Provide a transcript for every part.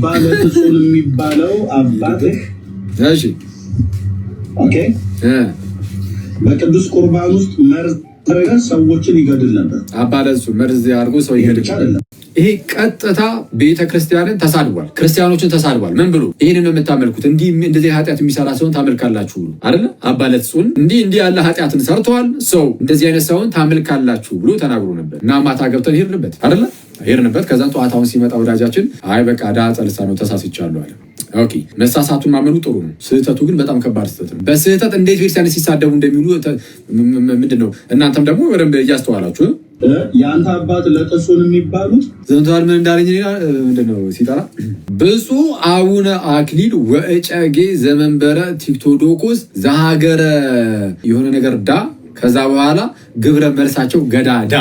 አባለትሱን የሚባለው አባትህ እሺ ኦኬ በቅዱስ ቁርባን ውስጥ መርዝ ሰዎችን ይገድል ነበር። አባለትሱ መርዝ ያርጉ ሰው ይገድል። ይሄ ቀጥታ ቤተክርስቲያንን ተሳድቧል፣ ክርስቲያኖችን ተሳድቧል። ምን ብሎ ይሄንን ነው የምታመልኩት? እንደዚህ ኃጢአት የሚሰራ ሰውን ታመልካላችሁ አይደል? አባለትሱን እንዲህ ያለ ኃጢአትን ሰርተዋል፣ ሰው እንደዚህ አይነት ሰውን ታመልካላችሁ ብሎ ተናግሮ ነበር። እና ማታ ገብተን ሄድንበት አይደል? ሄድንበት። ከዛ ጠዋታውን ሲመጣ ወዳጃችን አይ በቃ ዳጸ ልሳን ነው ተሳስቻለሁ አለ። ኦኬ መሳሳቱን ማመኑ ጥሩ ነው። ስህተቱ ግን በጣም ከባድ ስህተት ነው። በስህተት እንዴት ቤተክርስቲያን ሲሳደቡ እንደሚሉ ምንድነው? እናንተም ደግሞ በደንብ እያስተዋላችሁ የአንተ አባት ለጥሱን የሚባሉት ዘንቷል። ምን እንዳለኝ ምንድነው ሲጠራ ብፁዕ አቡነ አክሊል ወእጨጌ ዘመንበረ ቲክቶዶኮስ ዘሀገረ የሆነ ነገር ዳ ከዛ በኋላ ግብረ መልሳቸው ገዳዳ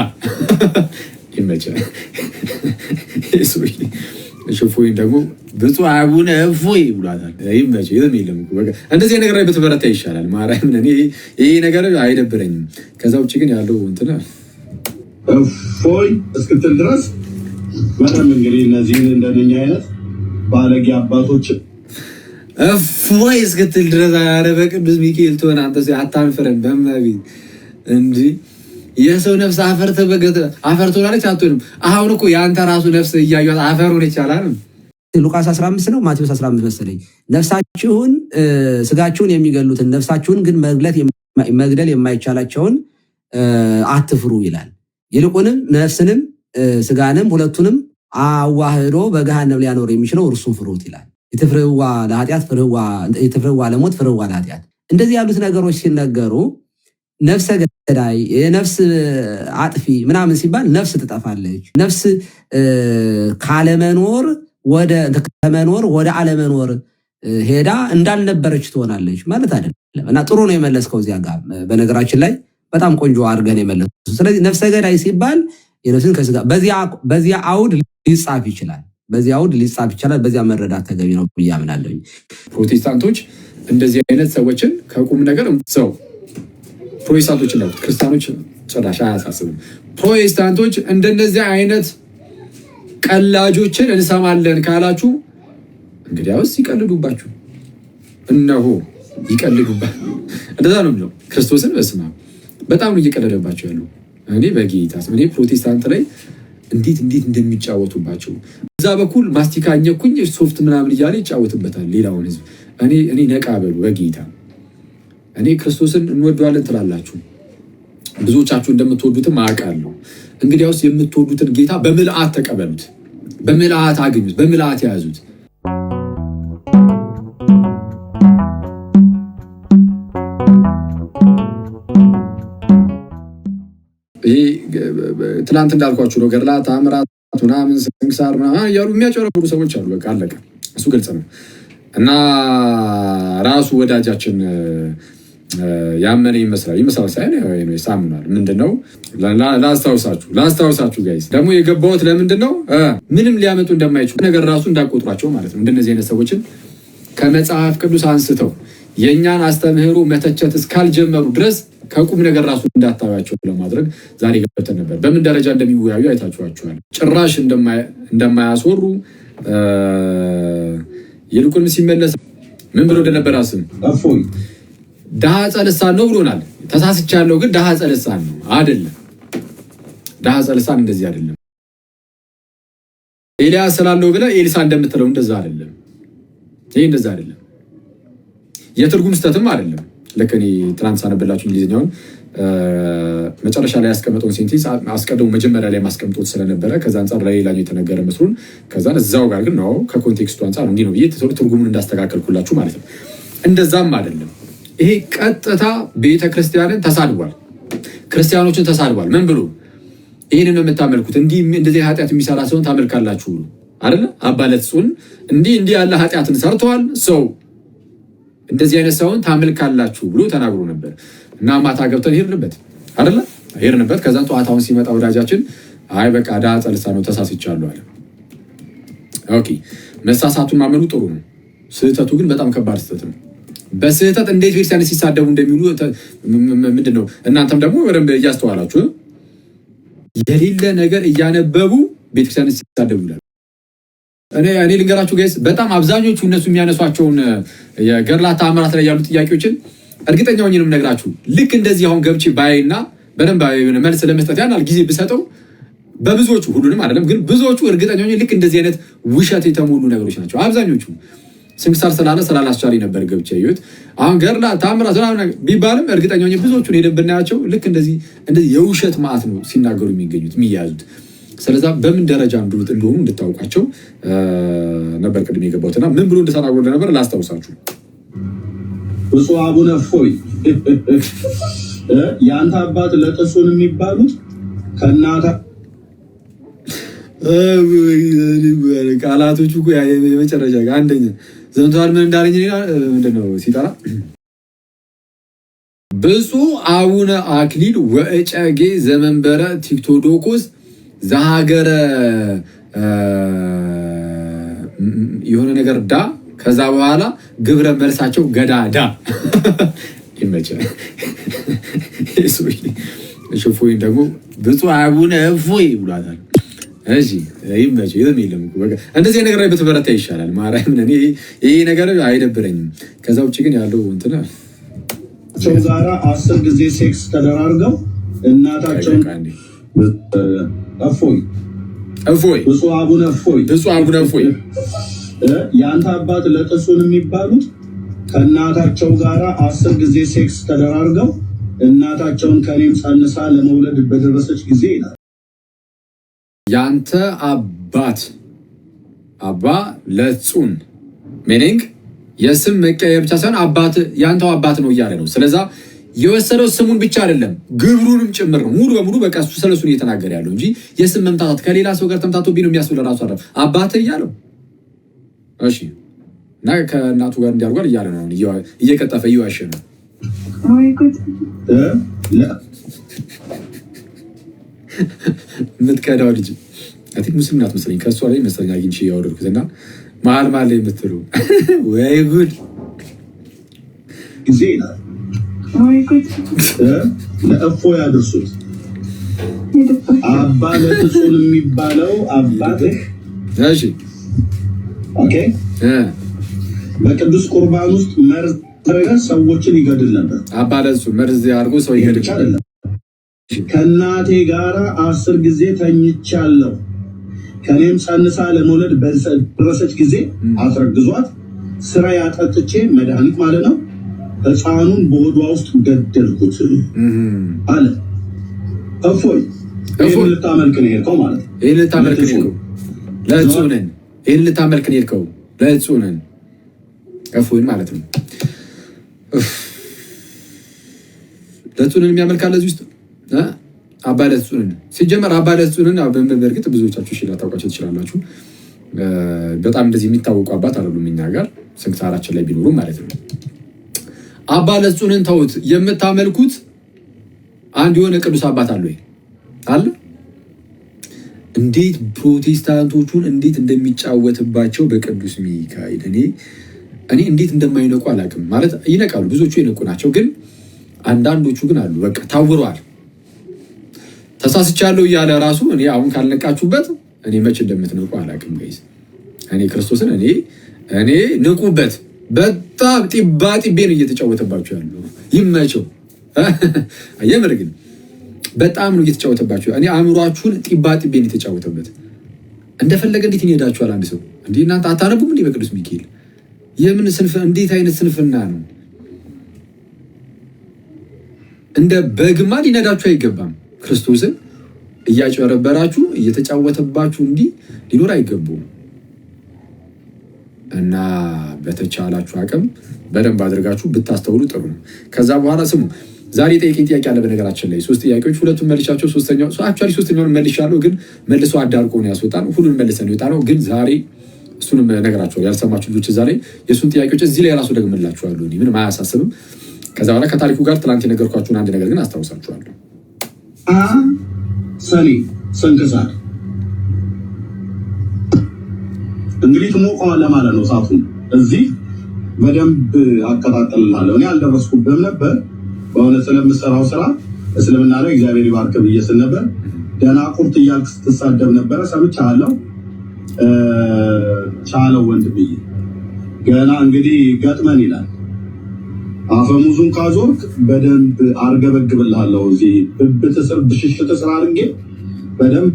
ይመቻል። እፎይን ደግሞ ብፁዕ አቡነ እፎይ ብሏታል። ይመች የለም እንደዚህ ነገር ላይ ብትበረታ ይሻላል። ማርያምን ይሄ ነገር አይደብረኝም። ከዛ ውጭ ግን ያለው እንትን እፎይ እስክትል ድረስ በጣም እንግዲህ እነዚህን እንደነኛ አይነት ባለጌ አባቶች እፎይ እስክትል ድረስ ኧረ በቅዱስ ሚካኤል ትሆን አንተ አታንፍረን በመቤት እንዲህ የሰው ነፍስ አፈር ትሆናለች አትሆንም። አሁን እኮ የአንተ ራሱ ነፍስ እያዩት አፈር ሆነ ይቻላል። ሉቃስ 15 ነው ማቴዎስ 15 መሰለኝ። ነፍሳችሁን ስጋችሁን የሚገሉትን ነፍሳችሁን ግን መግደል የማይቻላቸውን አትፍሩ ይላል። ይልቁንም ነፍስንም ስጋንም ሁለቱንም አዋህዶ በገሃነም ሊያኖር የሚችለው እርሱን ፍሩት ይላል። የትፍርህዋ ለኃጢአት የትፍርህዋ ለሞት ፍርህዋ ለኃጢአት። እንደዚህ ያሉት ነገሮች ሲነገሩ ነፍሰ ገዳይ የነፍስ አጥፊ ምናምን ሲባል ነፍስ ትጠፋለች። ነፍስ ከመኖር ወደ አለመኖር ሄዳ እንዳልነበረች ትሆናለች ማለት አይደለም። እና ጥሩ ነው የመለስከው እዚያ ጋር በነገራችን ላይ በጣም ቆንጆ አድርገን የመለሱ። ስለዚህ ነፍሰ ገዳይ ሲባል የነፍስን ከስጋ በዚያ አውድ ሊጻፍ ይችላል። በዚያ መረዳት ተገቢ ነው ብዬ አምናለሁ። ፕሮቴስታንቶች እንደዚህ አይነት ሰዎችን ከቁም ነገር ሰው ፕሮቴስታንቶች ነው፣ ክርስቲያኖች ጭራሽ አያሳስብም። ፕሮቴስታንቶች እንደነዚህ አይነት ቀላጆችን እንሰማለን ካላችሁ እንግዲያውስ ይቀልዱባችሁ፣ እነሆ ይቀልዱባችሁ። እንደዛ ነው የሚለው ክርስቶስን በስማ በጣም ነው እየቀለደባቸው ያለው። እኔ በጌታ እኔ ፕሮቴስታንት ላይ እንዴት እንደሚጫወቱባቸው እዛ በኩል ማስቲካኘኩኝ ሶፍት ምናምን እያለ ይጫወትበታል ሌላውን ህዝብ። እኔ ነቃ በሉ በጌታ። እኔ ክርስቶስን እንወደዋለን ትላላችሁ፣ ብዙዎቻችሁ እንደምትወዱትም አውቃለሁ። እንግዲያውስ የምትወዱትን ጌታ በምልአት ተቀበሉት፣ በምልአት አግኙት፣ በምልአት ያዙት። ትናንት እንዳልኳችሁ ነው። ገድላት ታምራት ምናምን ስንክሳር ምናምን እያሉ የሚያጨረብሩ ሰዎች አሉ። በቃ አለቀ። እሱ ግልጽ ነው። እና ራሱ ወዳጃችን ያመነ ይመስላል ሳይሆን ይሳምናል። ምንድነው ላስታውሳችሁ ጋይስ፣ ደግሞ የገባሁት ለምንድነው ምንም ሊያመጡ እንደማይችሉ ነገር ራሱ እንዳቆጥሯቸው ማለት ነው። እንደነዚህ አይነት ሰዎችን ከመጽሐፍ ቅዱስ አንስተው የእኛን አስተምህሮ መተቸት እስካልጀመሩ ድረስ ከቁም ነገር ራሱ እንዳታዩአቸው ለማድረግ ዛሬ ገብተን ነበር። በምን ደረጃ እንደሚወያዩ አይታችኋቸዋል። ጭራሽ እንደማያስወሩ ይልቁንም ሲመለስ ምን ብሎ እንደነበር አስም ድሃ ጸልሳን ነው ብሎናል። ተሳስቻለሁ፣ ግን ድሃ ጸልሳን ነው አይደለም። ድሃ ጸልሳን እንደዚህ አይደለም። ኤልያስ ስላለው ብለህ ኤልሳ እንደምትለው እንደዛ አይደለም። ይሄ እንደዛ አይደለም። የትርጉም ስተትም አይደለም። ለከኔ ትናንት ሳነበላችሁ እንግሊዝኛውን መጨረሻ ላይ ያስቀመጠውን ሴንቴንስ አስቀድሞ መጀመሪያ ላይ ማስቀምጦት ስለነበረ ከዛ አንፃር ለሌላኛው የተነገረ መስሉን ከዛ እዛው ጋር ግን ነው ከኮንቴክስቱ አንፃር እንዲህ ነው ብዬ ትርጉሙን እንዳስተካከልኩላችሁ ማለት ነው። እንደዛም አይደለም። ይሄ ቀጥታ ቤተክርስቲያንን ተሳድቧል፣ ክርስቲያኖችን ተሳድቧል። ምን ብሎ ይሄንን ነው የምታመልኩት? እንደዚህ ኃጢአት የሚሰራ ሰውን ታመልካላችሁ ብሎ አይደለ? አባለትሱን እንዲህ ያለ ኃጢአትን ሰርተዋል፣ ሰው እንደዚህ አይነት ሰውን ታመልካላችሁ ብሎ ተናግሮ ነበር። እና ማታ ገብተን ሄድንበት አይደለ? ሄድንበት። ከዛ ጠዋታውን ሲመጣ ወዳጃችን አይ በቃ ዳጸ ልሳን ነው ተሳስቻለሁ አለ። ኦኬ መሳሳቱን ማመኑ ጥሩ ነው። ስህተቱ ግን በጣም ከባድ ስህተት ነው። በስህተት እንዴት ቤተክርስቲያን ሲሳደቡ እንደሚሉ ምንድነው? እናንተም ደግሞ በደንብ እያስተዋላችሁ የሌለ ነገር እያነበቡ ቤተክርስቲያን ሲሳደቡ ይላል። እኔ ልንገራችሁ ጋይስ በጣም አብዛኞቹ እነሱ የሚያነሷቸውን የገድላት ተአምራት ላይ ያሉ ጥያቄዎችን እርግጠኛ ሆኜ ነው የምነግራችሁ። ልክ እንደዚህ አሁን ገብቼ ባይና በደንብ መልስ ለመስጠት ያናል ጊዜ ብሰጠው በብዙዎቹ ሁሉንም አይደለም ግን ብዙዎቹ እርግጠኛ ሆኜ ልክ እንደዚህ አይነት ውሸት የተሞሉ ነገሮች ናቸው አብዛኞቹ። ስንክሳር ስላላስቻለኝ ነበር ገብቼ ያዩት። አሁን ገድላት ተአምራት ቢባልም እርግጠኛ ሆኜ ብዙዎቹን ሄደን ብናያቸው ልክ እንደዚህ የውሸት ማዕት ነው ሲናገሩ የሚገኙት የሚያዙት። ስለዛ በምን ደረጃ እንደሆኑ እንድታውቃቸው ነበር ቅድም የገባሁትና ምን ብሎ እንደተናገሩ ነበር ላስታውሳችሁ። ብፁዕ አቡነ እፎይ የአንተ አባት ለጥሱን የሚባሉት ከእናታ ቃላቶቹ የመጨረሻ አንደኛ ዘንቷል ምን እንዳለኝ ምንድነው ሲጠራ ብፁዕ አቡነ አክሊል ወእጨጌ ዘመንበረ ቲክቶዶኮስ ዘሀገረ የሆነ ነገር ዳ ከዛ በኋላ ግብረ መልሳቸው ገዳዳ ይመቻል። እፎይ ደግሞ ብፁዕ አቡነ እፎይ ብሏታል። እሺ ይመች የለም እንደዚህ ነገር ላይ በተበረታ ይሻላል። ማርያምን እኔ ይሄ ነገር አይደብረኝም። ከዛ ውጭ ግን ያለው እንትና ዛራ 10 ጊዜ ሴክስ ተደራርገው እናታቸውን እፎይ ብፁዕ አቡነ እፎይ የአንተ አባት ለጥሱን የሚባሉት ከእናታቸው ጋር 10 ጊዜ ሴክስ ተደራርገው እናታቸውን ከኔም ጸንሳ ለመውለድ በደረሰች ጊዜ ይላል። ያንተ አባት አባ ለጹን ሚኒንግ የስም መቀየር ብቻ ሳይሆን አባት ያንተው አባት ነው እያለ ነው። ስለዛ የወሰደው ስሙን ብቻ አይደለም ግብሩንም ጭምር ነው። ሙሉ በሙሉ በቃ እሱ ስለሱ ነው እየተናገረ ያለው እንጂ የስም መምታታት ከሌላ ሰው ጋር ተምታቶብኝ ነው የሚያስብል ራሱ አይደለም አባት እያለው። እሺ እና ከእናቱ ጋር እንዲያርጓል እያለ ነው እየቀጠፈ እየዋሸ ነው። የምትከዳው ልጅ አይ ቲንክ ሙስሊም ናት መሰለኝ። ከእሷ ላይ መሰለኝ አግኝቼ ያወረድኩት እና መሀል ላይ የምትሉ ወይ ጉድ ጊዜ ለእፎይ ያድርሱት። አባ ለጥሱን የሚባለው አባትህ እሺ ኦኬ በቅዱስ ቁርባን ውስጥ መርዝ ሰዎችን ይገድል ነበር። አባ ለጥሱን መርዝ አድርጎ ሰው ይገድል ነበር። ከእናቴ ጋር 10 ጊዜ ተኝቻለሁ ከኔም ጸንሳ ለመውለድ በደረሰች ጊዜ አስረግዟት ስራ ያጠጥቼ መድኃኒት ማለት ነው ሕፃኑን በሆዷ ውስጥ ገደልኩት አለ። እፎይ ይህን ልታመልክ ነው የሄድከው ማለት ነው። ይህን ልታመልክ ነው የሄድከው ለእጹንን ይህን ልታመልክ ነው የሄድከው ለእጹንን እፎይን ማለት ነው። ለእጹንን የሚያመልካለ እዚህ ውስጥ አባ ለጥሱንን ሲጀመር አባ ለጥሱንን በእርግጥ ብዙዎቻችሁ እሺ ላታውቃቸው ትችላላችሁ። በጣም እንደዚህ የሚታወቁ አባት አይደሉም እኛ ጋር ስንክሳራችን ላይ ቢኖሩም ማለት ነው። አባ ለጥሱንን ተውት። የምታመልኩት አንድ የሆነ ቅዱስ አባት አለ አለ። እንዴት ፕሮቴስታንቶቹን እንዴት እንደሚጫወትባቸው በቅዱስ ሚካኤል እኔ እንዴት እንደማይነቁ አላውቅም። ማለት ይነቃሉ፣ ብዙዎቹ የነቁ ናቸው። ግን አንዳንዶቹ ግን አሉ በቃ ታውረዋል። ተሳስቻለሁ እያለ ራሱ እኔ አሁን ካልነቃችሁበት እኔ መቼ እንደምትነቁ አላውቅም ጋይስ። እኔ ክርስቶስን እኔ ንቁበት። በጣም ጢባ ጢቤን እየተጫወተባችሁ ያለው ይመቸው። የምር ግን በጣም ነው እየተጫወተባችሁ። እኔ አእምሯችሁን ጢባ ጢቤን እየተጫወተበት እንደፈለገ እንዴት ይሄዳችኋል። አንድ ሰው እንዴ እናንተ አታነቡም እንዴ በቅዱስ ሚካኤል? የምን ስንፍና እንዴት አይነት ስንፍና ነው? እንደ በግማ ሊነዳችሁ አይገባም። ክርስቶስን እያጨረበራችሁ እየተጫወተባችሁ እንዲህ ሊኖር አይገቡም። እና በተቻላችሁ አቅም በደንብ አድርጋችሁ ብታስተውሉ ጥሩ ነው። ከዛ በኋላ ስሙ ዛሬ ጠይቄኝ ጥያቄ አለ። በነገራችን ላይ 3 ጥያቄዎች 2ቱን መልሻቸው ሶስተኛውን መልሻለሁ፣ ግን መልሶ አዳርቆ ነው ያስወጣን። ሁሉን መልሰን ነው የወጣነው። ግን ዛሬ እሱንም ነግራችኋለሁ። ያልሰማችሁ ልጆች ዛሬ የእሱን ጥያቄዎች እዚህ ላይ ራሱ ደግምላችኋለሁ። ምንም አያሳስብም። ከዛ በኋላ ከታሪኩ ጋር ትናንት የነገርኳችሁን አንድ ነገር ግን አስታውሳችኋለሁ። ሰኔ ስንክሳር እንግዲህ ትሞቀዋለህ ማለት ነው። እሳቱን እዚህ በደንብ አቀጣጥልልሃለሁ። እኔ አልደረስኩብህም ነበር በእውነት ስለምሰራው ስራ እስልምና ላይ እግዚአብሔር ይባርክ ብዬ ስል ነበር። ደናቁርት እያልክ ስትሳደብ ነበረ ሰምቻለሁ። ቻለው ወንድምዬ። ገና እንግዲህ ገጥመን ይላል። አፈሙዙን ካዞርክ በደንብ አርገበግብልሃለሁ። እዚህ ብብት ስር ብሽሽት ስር አድርጌ በደንብ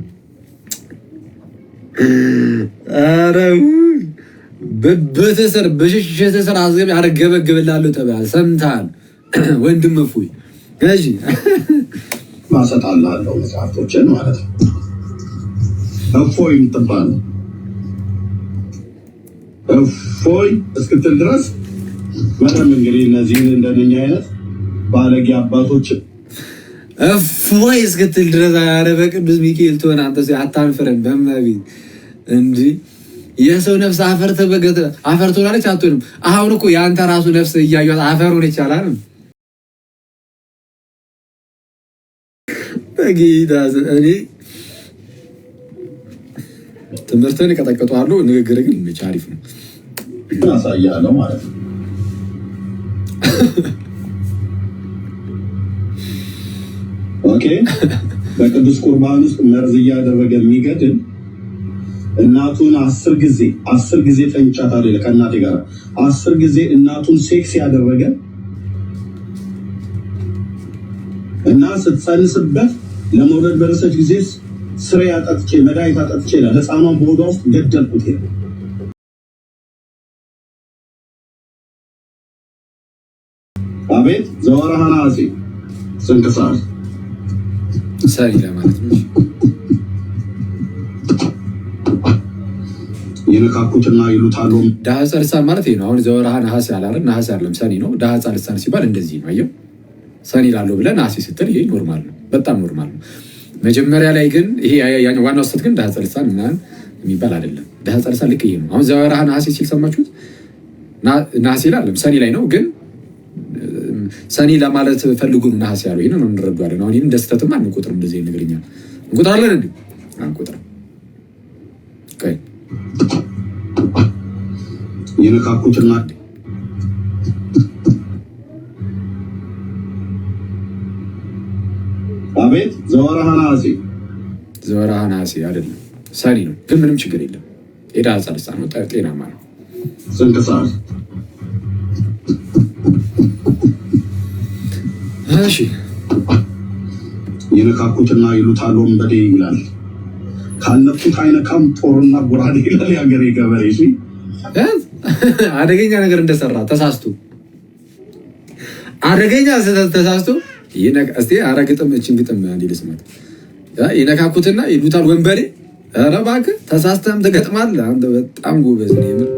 ኧረ ብብት ስር ብሽሽት ስር አርገበግብልሃለሁ ተብሏል። ሰምተሃል ወንድም እፎይ? እሺ ማሰጣልሃለሁ መጽሐፍቶችን ማለት ነው። እፎይ የምትባል እፎይ እስክትል ድረስ በደንብ እንግዲህ እነዚህን እንደነኛ አይነት ባለጌ አባቶች እፎይ እስክትል ድረስ። ኧረ በቅዱስ ሚካኤል ትሆን አንተ አታንፍረን በመቤት እንጂ የሰው ነፍስ አፈር ትሆናለች አትሆንም? አሁን እኮ የአንተ ራሱ ነፍስ እያዩት አፈር ሆነ ይቻላል። በጌታ እኔ ትምህርትን እቀጠቅጠዋለሁ፣ ንግግር ግን መቼ አሪፍ ነው ያሳያለሁ ማለት ነው። ኦኬ በቅዱስ ቁርባን ውስጥ መርዝ እያደረገ የሚገድል እናቱን 10 ጊዜ ተንጫታለሁ ከእናቴ ጋር 10 ጊዜ እናቱን ሴክስ ያደረገ እና ስትጸንስበት ለመውለድ በረሰች ጊዜ ስሬ አጠጥቼ መድኃኒት አጠጥቼ ለህፃኗን በሆዷ ውስጥ ገደልኩት። አቤት ዘወርሃ ነሐሴ ስንክሳር ሰኒ ለማለት ነው። የነካኩትና ይሉታል ዳህፀ ልሳን ማለት ነው። አሁን ዘወርሃ ነሐሴ አላለም፣ ነሐሴ አይደለም ሰኒ ነው። ዳህፀ ልሳን ሲባል እንደዚህ ነው። አየው ሰኒ ላለው ብለህ ነሐሴ ስትል ይሄ ኖርማል ነው፣ በጣም ኖርማል ነው። መጀመሪያ ላይ ግን ይሄ ዋናው ስህተት ግን ዳህፀ ልሳን ምናምን የሚባል አይደለም። ዳህፀ ልሳን ልክ ይሄ ነው። አሁን ዘወርሃ ነሐሴ ሲል ሰማችሁት? ነሐሴ ላለም ሰኒ ላይ ነው ግን ሰኒ ለማለት ፈልጉ ነው ነሐሴ ያለው። ይሄን ነው እንረዳለን። አሁን ይሄን ደስተትም አንቆጥርም፣ እንደዚህ ነገርኛ እንቆጥራለን እንዴ? አንቆጥርም። ከይ የነካኩትና አቤት ዘወርሃ ነሐሴ አይደለም ሰኒ ነው፣ ግን ምንም ችግር የለም። የዳህፀ ልሳን ነው፣ ጤናማ ነው። ስንክሳር እሺ የነካኩትና ይሉታል ወንበዴ ይላል። ካነኩት አይነካም ጦርና ጎራዴ ይላል የሀገሬ ገበሬ። እሺ አደገኛ ነገር እንደሰራ ተሳስቶ አደገኛ ተሳስቶ እስቲ አረግጥም እችን ግጥም አንዴ ልስማት። የነካኩትና ይሉታል ወንበዴ። ኧረ እባክህ ተሳስተህም ትገጥማለህ አንተ። በጣም ጎበዝ ነው የምር።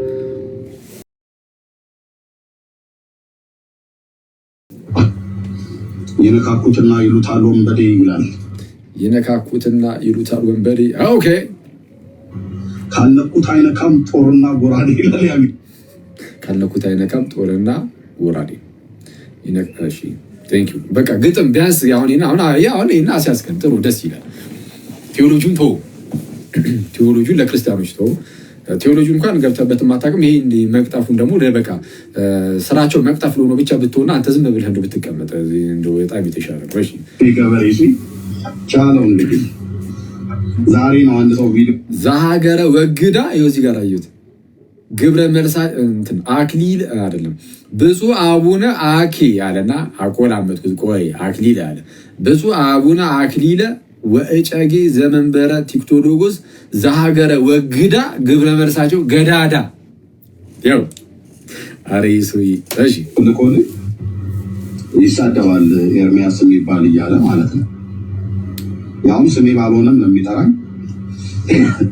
የነካኩትና ይሉታል ወንበዴ ይላል። የነካኩትና ይሉታል ወንበዴ። ኦኬ ካነኩት አይነካም ጦርና ጎራዴ ይላል። ካነኩት አይነካም ጦርና ጎራዴ። እሺ ቴንክ ዩ። በቃ ግጥም ቢያንስ አሁን ይሄን አስያዝከን ጥሩ ደስ ይላል። ቴዎሎጂውን ተው፣ ቴዎሎጂውን ለክርስቲያኖች ተው። ቴዎሎጂ እንኳን ገብተበት ማታውቅም። ይሄ እንደ መቅጠፉን ደግሞ በቃ ስራቸው መቅጠፍ ለሆነ ብቻ ብትሆና አንተ ዝም ብለህ እንደው ብትቀመጥ እንደው በጣም የተሻለ ነው። እሺ ገበሬ እሺ ቻለው እንግዲህ ዛሬ ነው አንድ ሰው ቪዲዮ ዘሀገረ ወግዳ ይኸው እዚህ ጋር አየሁት። ግብረ መልሳ እንትን አክሊል አይደለም ብፁዕ አቡነ አኬ አለና አቆላመጥኩት። ቆይ አክሊል አለ ብፁዕ አቡነ አክሊለ ወእጨጌ ዘመንበረ ቲክቶሎጎስ ዘሀገረ ወግዳ ግብረ መልሳቸው ገዳዳ ያው አሬሱይ እሺ ልቆል ይሳደባል ኤርሚያስ የሚባል እያለ ማለት ነው። ያውም ስሜ ባልሆነም ነው የሚጠራኝ።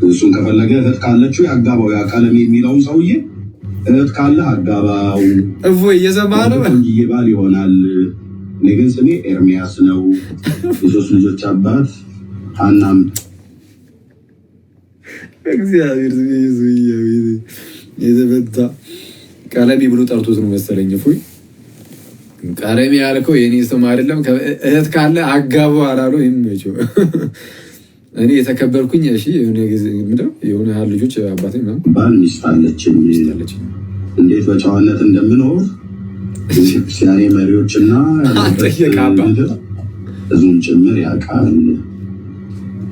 እሱን ከፈለገ እህት ካለችው ያጋባው ያቀለም የሚለውን ሰውዬ እህት ካለ አጋባው። እፎይ እየሰማህ ነው። ባል ይሆናል። እኔ ግን ስሜ ኤርሚያስ ነው። የሶስት ልጆች አባት ሀናም እግዚአብሔር የተበታ ቀለሜ ብሎ ጠርቶት ነው መሰለኝ። እፎይ ቀለሜ ያልከው የኔ ስም አይደለም። እህት ካለ አጋባው አላለው። ይመቸው እኔ የተከበርኩኝ። እሺ የሆነ ጊዜ ምንድነው የሆነ ያህል ልጆች አባቴ ባል ሚስት አለችኝ። እንዴት በጨዋነት እንደምኖር ክርስቲያኔ መሪዎችና ህዝቡን ጭምር ያውቃል።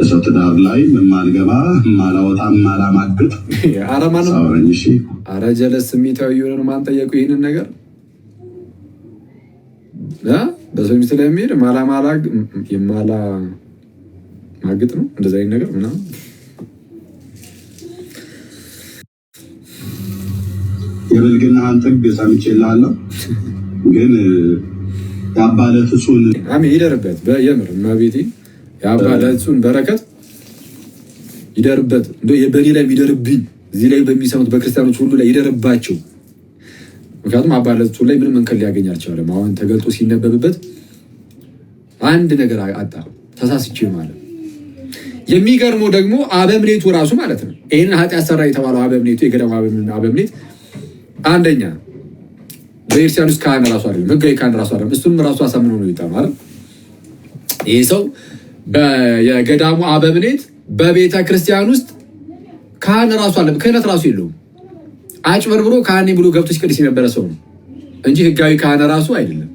በሰው ትዳር ላይ የማልገባ ማላወጣ ማላማግጥ አረማን እሺ አረ ጀለስ ስሜታዊ የሆነ ማን ጠየቁ ይሄንን ነገር በሰው ሚስት ላይ የሚሄድ የማላ ማግጥ ነው እንደዛ አይነት ነገር ምናምን የብልግናህን ጥግ ሰምቼልሃለሁ ግን የአባለትሱን ይደርበት በየምር እመቤቴ የአባለትሱን በረከት ይደርበት በእኔ ላይ ይደርብኝ እዚህ ላይ በሚሰሙት በክርስቲያኖች ሁሉ ላይ ይደርባቸው። ምክንያቱም አባለትሱ ላይ ምንም እንከን ሊያገኝ አልቻለም። አሁን ተገልጦ ሲነበብበት አንድ ነገር አጣ ተሳስቼ ማለት። የሚገርመው ደግሞ አበምኔቱ ራሱ ማለት ነው ይህንን ኃጢአት ሰራ የተባለው አበምኔቱ የገዳሙ አበምኔት አንደኛ በኤርሲያን ውስጥ ካህን ራሱ አይደለም፣ ህጋዊ ካህን ራሱ አይደለም። እሱንም ራሱ አሳምነው ነው ይጣ ማለት ይህ ሰው የገዳሙ አበምኔት በቤተ ክርስቲያን ውስጥ ካህን ራሱ አለ፣ ክህነት ራሱ የለውም። አጭበርብሮ ካህኔ ብሎ ገብቶ ሲቀድስ የነበረ ሰው ነው እንጂ ህጋዊ ካህን ራሱ አይደለም።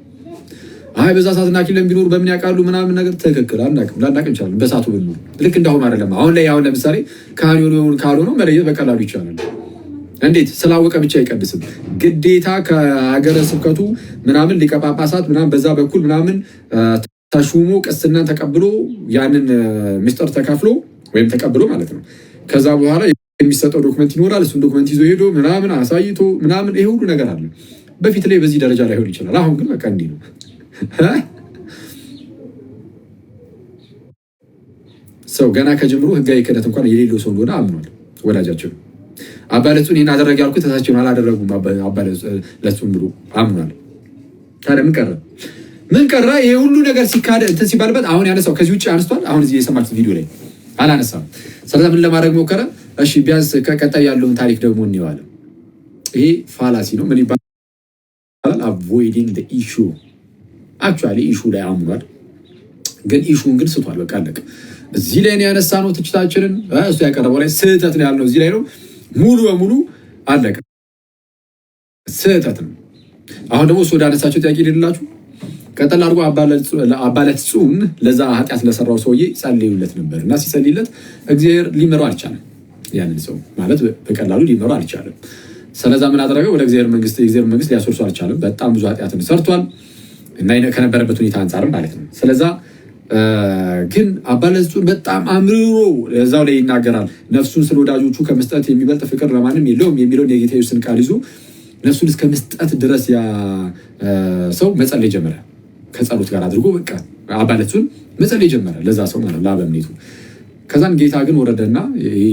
አይ በዛ ሰዓትና ኪለም ቢኖር በምን ያውቃሉ ምናምን ነገር ትክክል አናውቅም፣ ላናውቅ እንችላለን። በሰዓቱ ብንኖር ልክ እንዳሁን አይደለም። አሁን ላይ አሁን ለምሳሌ ካህን የሆነ ካልሆነ መለየት በቀላሉ ይቻላል። እንዴት ስላወቀ ብቻ አይቀድስም። ግዴታ ከሀገረ ስብከቱ ምናምን ሊቀ ጳጳሳት ምናምን በዛ በኩል ምናምን ተሹሞ ቅስናን ተቀብሎ ያንን ምስጢር ተካፍሎ ወይም ተቀብሎ ማለት ነው። ከዛ በኋላ የሚሰጠው ዶክመንት ይኖራል። እሱን ዶክመንት ይዞ ሄዶ ምናምን አሳይቶ ምናምን ይሄ ሁሉ ነገር አለ። በፊት ላይ በዚህ ደረጃ ላይሆን ይችላል። አሁን ግን በቃ እንዲህ ነው። ሰው ገና ከጀምሮ ህጋዊ ክህነት እንኳን የሌለው ሰው እንደሆነ አምኗል። ወዳጃቸው አባለጹን ይህን አደረገ ያልኩት ተሳቸውን አላደረጉም አባለጹን ብሎ አምኗል። ታዲያ ምን ቀረ? ይሄ ሁሉ ነገር ሲካደ እንትን ሲባልበት አሁን ያነሳው ከዚህ ውጭ አንስቷል። አሁን እዚህ የሰማችሁት ቪዲዮ ላይ አላነሳም። ስለዚህ ምን ለማድረግ ሞከረ? እሺ ቢያንስ ከቀጣይ ያለውን ታሪክ ደግሞ እንየዋለን። ይሄ ፋላሲ ነው። ምን ይባላል? avoiding the issue actually issue ላይ አምኗል፣ ግን ኢሹን ግን ስቷል። በቃ አለቀ። እዚህ ላይ ያነሳ ነው ትችታችንን እሱ ያቀረበው ላይ ስህተት ነው ያልነው እዚህ ላይ ነው። ሙሉ በሙሉ አለቀ። ስህተት ነው። አሁን ደግሞ እሱ ወደ አነሳቸው ጥያቄ ልላችሁ ቀጠል አድርጎ አባለትጹን ለዛ ኃጢአት ለሰራው ሰውዬ ጸልዩለት ነበር እና ሲጸልይለት እግዚአብሔር ሊመራው አልቻለም። ያንን ሰው ማለት በቀላሉ ሊመራው አልቻለም። ስለዛ ምን አደረገው? ወደ እግዚአብሔር መንግስት ሊያስወርሱ አልቻለም። በጣም ብዙ ኃጢአትን ሰርቷል እና ከነበረበት ሁኔታ አንጻርም ማለት ነው። ስለዛ ግን አባለትጹን በጣም አምርሮ እዛው ላይ ይናገራል። ነፍሱን ስለ ወዳጆቹ ከመስጠት የሚበልጥ ፍቅር ለማንም የለውም የሚለውን የጌታ ኢየሱስን ቃል ይዞ ነፍሱን እስከ መስጠት ድረስ ያ ሰው መጸለይ ጀመረ። ከጸሎት ጋር አድርጎ በቃ አባለትጹን መጸለይ ጀመረ ለዛ ሰው ማለት ለአበምኔቱ። ከዛም ጌታ ግን ወረደና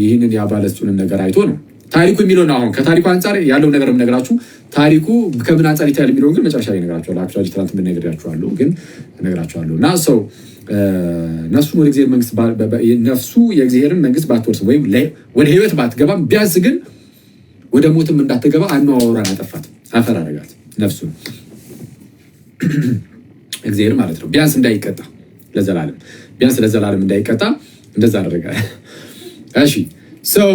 ይህንን የአባለትጹንን ነገር አይቶ ነው ታሪኩ የሚለው ነው። አሁን ከታሪኩ አንጻር ያለው ነገር የምነግራችሁ ታሪኩ ከምን አንጻር ይታያል የሚለውን ግን መጨረሻ ላይ እነግራችኋለሁ። አክቹዋሊ ትናንት ምን ነግራችኋለሁ ግን እነግራችኋለሁ። እና ሰው ነፍሱን ወደ እግዚአብሔር መንግስት ነፍሱ የእግዚአብሔርን መንግስት ባትወርስም ወይም ወደ ህይወት ባትገባም ቢያንስ ግን ወደ ሞትም እንዳትገባ አኗኗሯን አጠፋት፣ አፈር አደረጋት ነፍሱን እግዚአብሔር ማለት ነው። ቢያንስ እንዳይቀጣ ለዘላለም ቢያንስ ለዘላለም እንዳይቀጣ እንደዛ አደረገ። እሺ ሰው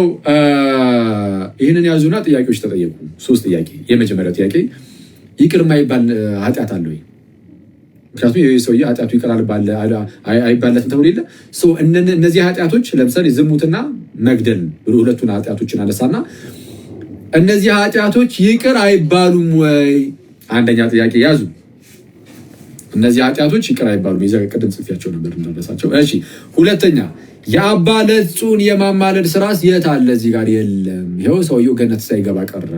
ይህንን ያዙና ጥያቄዎች ተጠየቁ። 3 ጥያቄ። የመጀመሪያው ጥያቄ ይቅር የማይባል ኃጢአት አለ ወይ? ምክንያቱም ይህ ሰውዬ ኃጢአቱ ይቀራል አይባለትም ተብሎ የለ። እነዚህ ኃጢአቶች ለምሳሌ ዝሙትና መግደል ብሎ ሁለቱን ኃጢአቶችን አነሳና እነዚህ ኃጢአቶች ይቅር አይባሉም ወይ? አንደኛ ጥያቄ ያዙ። እነዚህ ኃጢአቶች ይቅር አይባሉም። የዛ ቅድም ጽፌያቸው ነበር እንዳነሳቸው። እሺ ሁለተኛ የአባለትጹን የማማለድ ስራስ የት አለ? እዚህ ጋር የለም። ይኸው ሰውየው ገነት ሳይገባ ቀረ።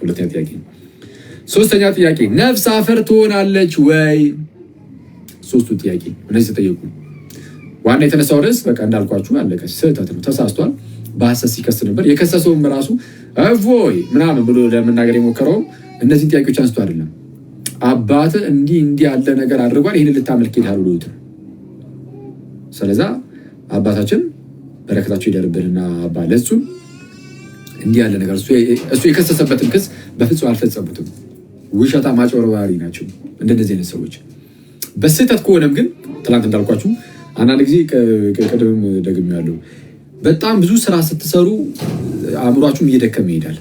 ሁለተኛ ጥያቄ። ሶስተኛ ጥያቄ ነፍስ አፈር ትሆናለች ወይ? ሶስቱ ጥያቄ እነዚህ ተጠየቁ። ዋና የተነሳው ርዕስ በቃ እንዳልኳችሁ አለቀ። ስህተት ነው፣ ተሳስቷል። በሐሰት ሲከስ ነበር። የከሰሰውም ራሱ እፎይ ምናምን ብሎ ለመናገር የሞከረው እነዚህን ጥያቄዎች አንስቶ አይደለም። አባት እንዲህ ያለ ነገር አድርጓል፣ ይህን ልታመልክ ይላል ብሎት ነው። ስለዛ አባታችን በረከታቸው ይደርብንና አባለትጹን እንዲህ ያለ ነገር እሱ የከሰሰበትን ክስ በፍጹም አልፈጸሙትም። ውሸታ ማጭበርባሪ ናቸው እንደነዚህ አይነት ሰዎች። በስህተት ከሆነም ግን ትናንት እንዳልኳችሁ አንዳንድ ጊዜ ቅድም ደግሜያለሁ፣ በጣም ብዙ ስራ ስትሰሩ አእምሯችሁም እየደከመ ይሄዳል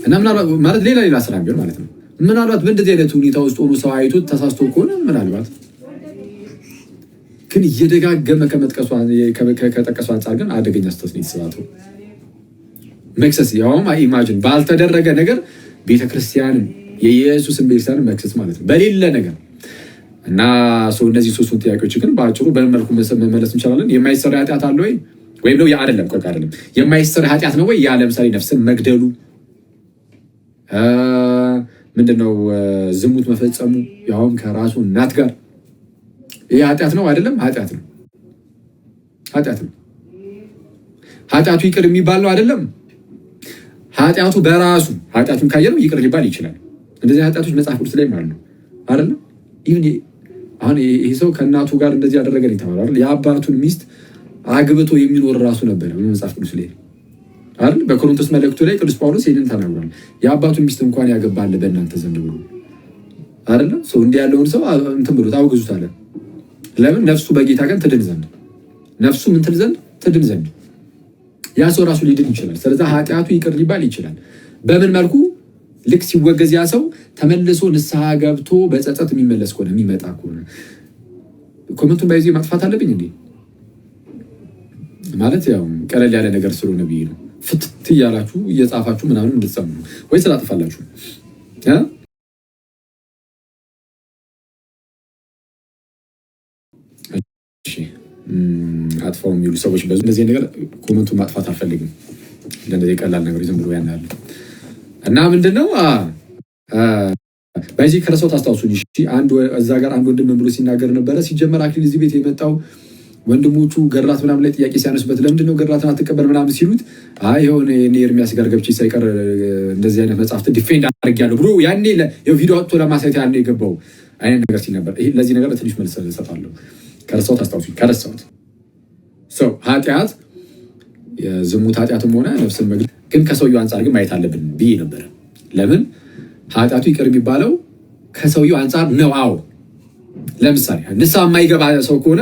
እና ምናልባት ማለት ሌላ ስራ ቢሆን ማለት ነው ምናልባት በእንደዚህ አይነት ሁኔታ ውስጥ ሆኖ ሰው አይቶት ተሳስቶ ከሆነ ምናልባት ግን እየደጋገመ ከጠቀሱ አንጻር ግን አደገኛ ስህተት ነው የተሰራው። መክሰስ ያውም ኢማጂን ባልተደረገ ነገር ቤተክርስቲያንን የኢየሱስን ቤተክርስቲያንን መክሰስ ማለት ነው በሌለ ነገር እና እነዚህ ሶስቱን ጥያቄዎች ግን በአጭሩ በመልኩ መመለስ እንችላለን። የማይሰራ ኃጢአት አለ ወይ ወይም ነው አይደለም? ቆይ አይደለም የማይሰራ ኃጢአት ነው ወይ? ያ ለምሳሌ ነፍስን መግደሉ ምንድነው? ዝሙት መፈጸሙ ያውም ከራሱ እናት ጋር ይሄ ኃጢአት ነው አይደለም? ኃጢአት ነው። ኃጢአቱ ይቅር የሚባል ነው አይደለም? ኃጢአቱ በራሱ ኃጢአቱን ካየነው ይቅር ሊባል ይችላል። እንደዚህ ኃጢአቶች መጽሐፍ ቅዱስ ላይ ማለት ነው አይደለም? አሁን ይሄ ሰው ከእናቱ ጋር እንደዚህ ያደረገ ነው የተባለው አይደል? የአባቱን ሚስት አግብቶ የሚኖር ራሱ ነበር መጽሐፍ ቅዱስ ላይ አይደል? በኮሪንቶስ መልእክቱ ላይ ቅዱስ ጳውሎስ ይሄንን ተናግሯል። የአባቱን ሚስት እንኳን ያገባል በእናንተ ዘንድ ብሎ አይደል? ሰው እንዲህ ያለውን ሰው እንትን ብሎ ታውግዙት አለ። ለምን? ነፍሱ በጌታ ቀን ትድን ዘንድ፣ ነፍሱ ምን ትል ዘንድ? ትድን ዘንድ። ያ ሰው ራሱ ሊድን ይችላል። ስለዚህ ኃጢአቱ ይቅር ሊባል ይችላል። በምን መልኩ? ልክ ሲወገዝ ያ ሰው ተመልሶ ንስሐ ገብቶ በጸጸት የሚመለስ ከሆነ የሚመጣ ከሆነ ኮመንቱን ባይዜ ማጥፋት አለብኝ እንዴ? ማለት ያው ቀለል ያለ ነገር ስለሆነ ብዬ ነው። ፍትት እያላችሁ እየጻፋችሁ ምናምን እንድትሰሙ ወይ ስላጥፋላችሁ አጥፋው የሚሉ ሰዎች በዙ። እንደዚህ ነገር ኮመንቱን ማጥፋት አልፈልግም። እንደዚህ ቀላል ነገር ዝም ብሎ ያናል እና ምንድነው በዚህ ከረሰው ታስታውሱኝ። እዛ ጋር አንድ ወንድም ብሎ ሲናገር ነበረ። ሲጀመር አክሊል እዚህ ቤት የመጣው ወንድሞቹ ገድላት ምናምን ላይ ጥያቄ ሲያነሱበት ለምንድነው ገድላትን አትቀበል ምናምን ሲሉት አይ የሆነ እኔ ኤርሚያስ ጋር ገብቼ ሳይቀር እንደዚህ አይነት መጽሐፍት ዲፌንድ አድርጌያለሁ ብሎ ያኔ ቪዲዮ አውጥቶ ለማሳየት ያኔ የገባው አይነት ነገር ሲል ነበር። ለዚህ ነገር ትንሽ መልስ እሰጣለሁ። ከረሰው ታስታውሱኝ። ከረሰውት ሰው ኃጢአት የዝሙት ኃጢአትም ሆነ ነፍስን መግደል ግን ከሰውየው አንጻር ግን ማየት አለብን ብዬ ነበረ። ለምን ኃጢአቱ ይቅር የሚባለው ከሰውየው አንጻር ነው። አዎ ለምሳሌ ንስሐ የማይገባ ሰው ከሆነ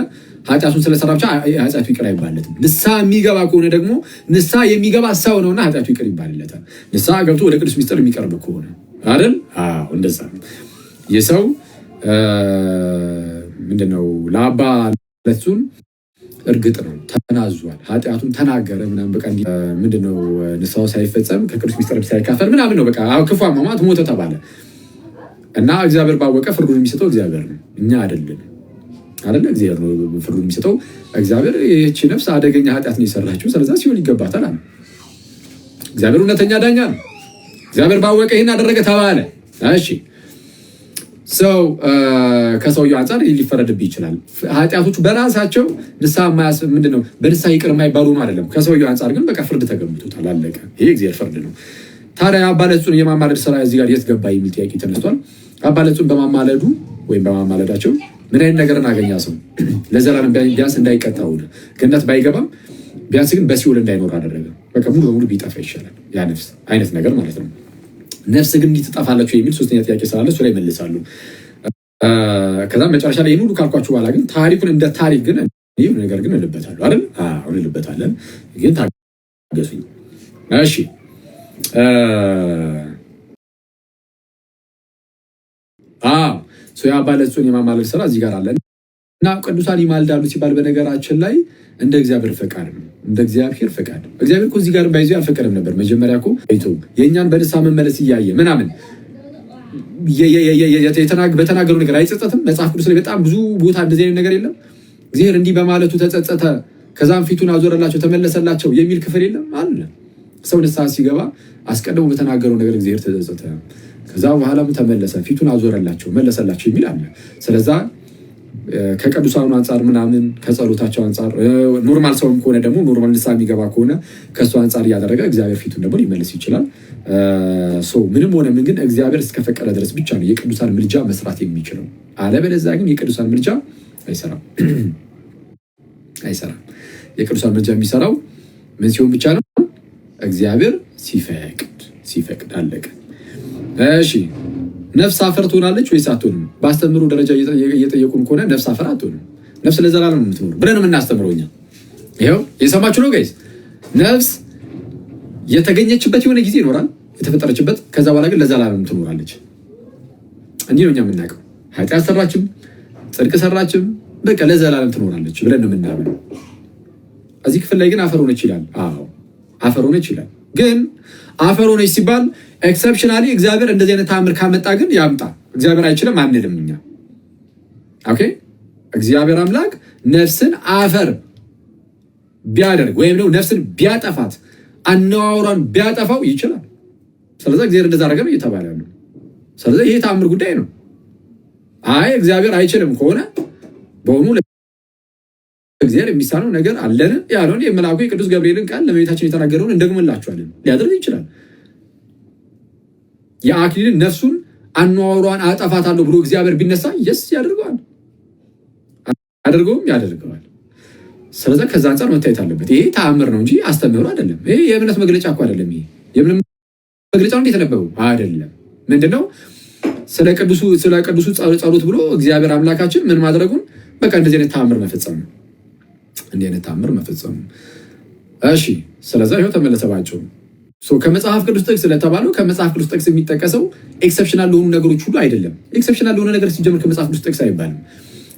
ኃጢአቱን ስለሰራ ብቻ ኃጢአቱ ይቅር አይባለትም። ንስሐ የሚገባ ከሆነ ደግሞ ንስሐ የሚገባ ሰው ነውና ኃጢአቱ ይቅር ይባልለታል። ንስሐ ገብቶ ወደ ቅዱስ ሚስጥር የሚቀርብ ከሆነ አይደል? አዎ እንደዛ ነው። የሰው ምንድነው ለአባ ለሱን እርግጥ ነው ተናዟል፣ ኃጢአቱን ተናገረ ምናምን በቃ ምንድነው ንስሐው ሳይፈጸም ከቅዱስ ሚስጥር ሳይካፈል ምናምን ነው በቃ ክፉ አሟሟት ሞተ ተባለ እና እግዚአብሔር ባወቀ ፍርዱን የሚሰጠው እግዚአብሔር ነው፣ እኛ አይደለም። አይደለ? እግዚአብሔር ነው ፍርዱን የሚሰጠው። እግዚአብሔር ይህቺ ነፍስ አደገኛ ኃጢአት ነው የሰራችው፣ ስለዚህ ሲሆን ይገባታል አለ። እግዚአብሔር እውነተኛ ዳኛ ነው። እግዚአብሔር ባወቀ ይህን አደረገ ተባለ። እሺ ሰው ከሰውየው አንጻር ሊፈረድብህ ይችላል። ኃጢአቶቹ በራሳቸው ንስሐ ምንድነው በንስሐ ይቅር የማይባሉ ነው አይደለም። ከሰውየው አንጻር ግን በቃ ፍርድ ተገምቶታል፣ አለቀ። ይሄ እግዚአብሔር ፍርድ ነው። ታዲያ አባ ለጹን የማማለድ ስራ እዚህ ጋር የት ገባ የሚል ጥያቄ ተነስቷል። አባ ለጹን በማማለዱ ወይም በማማለዳቸው ምን አይነት ነገርን አገኛ? ሰው ለዘላለም ቢያንስ እንዳይቀጣ ሆነ፣ ገነት ባይገባም ቢያንስ ግን በሲኦል እንዳይኖር አደረገ። በቃ ሙሉ በሙሉ ቢጠፋ ይሻላል ያ ነፍስ አይነት ነገር ማለት ነው። ነፍስ ግን እንዲህ ትጠፋላችሁ የሚል ሶስተኛ ጥያቄ ስላለ እሱ ላይ መልሳሉ። ከዛ መጨረሻ ላይ ይህን ሁሉ ካልኳችሁ በኋላ ግን ታሪኩን እንደ ታሪክ ግን ይህ ነገር ግን እልበታለሁ አይደል? አሁን እልበታለን፣ ግን ታገሱኝ እሺ። የአባ ለጹን የማማለድ ስራ እዚህ ጋር አለ እና ቅዱሳን ይማልዳሉ ሲባል በነገራችን ላይ እንደ እግዚአብሔር ፈቃድ ነው። እንደ እግዚአብሔር ፈቃድ እግዚአብሔር እኮ እዚህ ጋር ባይዞ አልፈቀደም ነበር። መጀመሪያ እኮ የእኛን በንስሐ መመለስ እያየ ምናምን በተናገሩ ነገር አይጸጸትም? መጽሐፍ ቅዱስ ላይ በጣም ብዙ ቦታ እንደዚህ አይነት ነገር የለም? እግዚአብሔር እንዲህ በማለቱ ተጸጸተ፣ ከዛም ፊቱን አዞረላቸው ተመለሰላቸው የሚል ክፍል የለም አለ። ሰው ንስሐ ሲገባ አስቀድሞ በተናገረው ነገር እግዚአብሔር ተጸጸተ፣ ከዛ በኋላም ተመለሰ፣ ፊቱን አዞረላቸው መለሰላቸው የሚል አለ። ስለዛ ከቅዱሳኑ አንጻር ምናምን ከጸሎታቸው አንጻር ኖርማል ሰውም ከሆነ ደግሞ ኖርማል ንስሐ የሚገባ ከሆነ ከእሱ አንጻር እያደረገ እግዚአብሔር ፊቱን ደግሞ ሊመልስ ይችላል። ምንም ሆነ ምን ግን እግዚአብሔር እስከፈቀደ ድረስ ብቻ ነው የቅዱሳን ምልጃ መስራት የሚችለው። አለበለዚያ ግን የቅዱሳን ምልጃ አይሰራም። የቅዱሳን ምልጃ የሚሰራው ምን ሲሆን ብቻ ነው? እግዚአብሔር ሲፈቅድ አለቀ። እሺ ነፍስ አፈር ትሆናለች ወይስ አትሆንም? በአስተምሮ ደረጃ እየጠየቁን ከሆነ ነፍስ አፈር አትሆንም። ነፍስ ለዘላለም ነው የምትኖር ብለን የምናስተምረው እኛ። ይኸው የሰማችሁ ነው ጋይስ። ነፍስ የተገኘችበት የሆነ ጊዜ ይኖራል የተፈጠረችበት፣ ከዛ በኋላ ግን ለዘላለም ትኖራለች። እንዲህ ነው እኛ የምናውቀው። ኃጢአት ሰራችም ጽድቅ ሰራችም በቃ ለዘላለም ትኖራለች ብለን ነው የምናምነው። እዚህ ክፍል ላይ ግን አፈር ሆነች ይላል። አዎ አፈር ሆነች ይላል። ግን አፈር ሆነች ሲባል ኤክሰፕሽናሊ እግዚአብሔር እንደዚህ አይነት ተአምር ካመጣ ግን ያምጣ። እግዚአብሔር አይችልም አንልም እኛ። ኦኬ እግዚአብሔር አምላክ ነፍስን አፈር ቢያደርግ ወይም ደግሞ ነፍስን ቢያጠፋት አነዋውሯን ቢያጠፋው ይችላል። ስለዚህ እግዚአብሔር እንደዛ አደረገ ነው እየተባለ ያለው። ስለዚህ ይሄ ተአምር ጉዳይ ነው። አይ እግዚአብሔር አይችልም ከሆነ በእውኑ እግዚአብሔር የሚሳነው ነገር አለን ያለውን የመልአኩ የቅዱስ ገብርኤልን ቃል ለእመቤታችን የተናገረውን እንደግመላችኋለን። ሊያደርግ ይችላል። የአክሊልን ነፍሱን አነዋውሯን አጠፋታለሁ ብሎ እግዚአብሔር ቢነሳ የስ ያደርገዋል፣ አደርገውም ያደርገዋል። ስለዚህ ከዛ አንጻር መታየት አለበት። ይሄ ተአምር ነው እንጂ አስተምህሮ አይደለም። ይሄ የእምነት መግለጫ እኮ አይደለም። ይሄ የእምነት መግለጫው እንዴት ነበረው አይደለም። ምንድነው ስለ ቅዱሱ ጸሎት ብሎ እግዚአብሔር አምላካችን ምን ማድረጉን በቃ እንደዚህ አይነት ተአምር መፈጸም ነው። እንዲህ አይነት ተአምር መፈጸም ነው። እሺ ስለዚህ ይሄው ተመለሰባቸው። ከመጽሐፍ ቅዱስ ጥቅስ ስለተባለው ከመጽሐፍ ቅዱስ ጥቅስ የሚጠቀሰው ኤክሰፕሽናል ለሆኑ ነገሮች ሁሉ አይደለም። ኤክሰፕሽናል ለሆነ ነገር ሲጀምር ከመጽሐፍ ቅዱስ ጥቅስ አይባልም።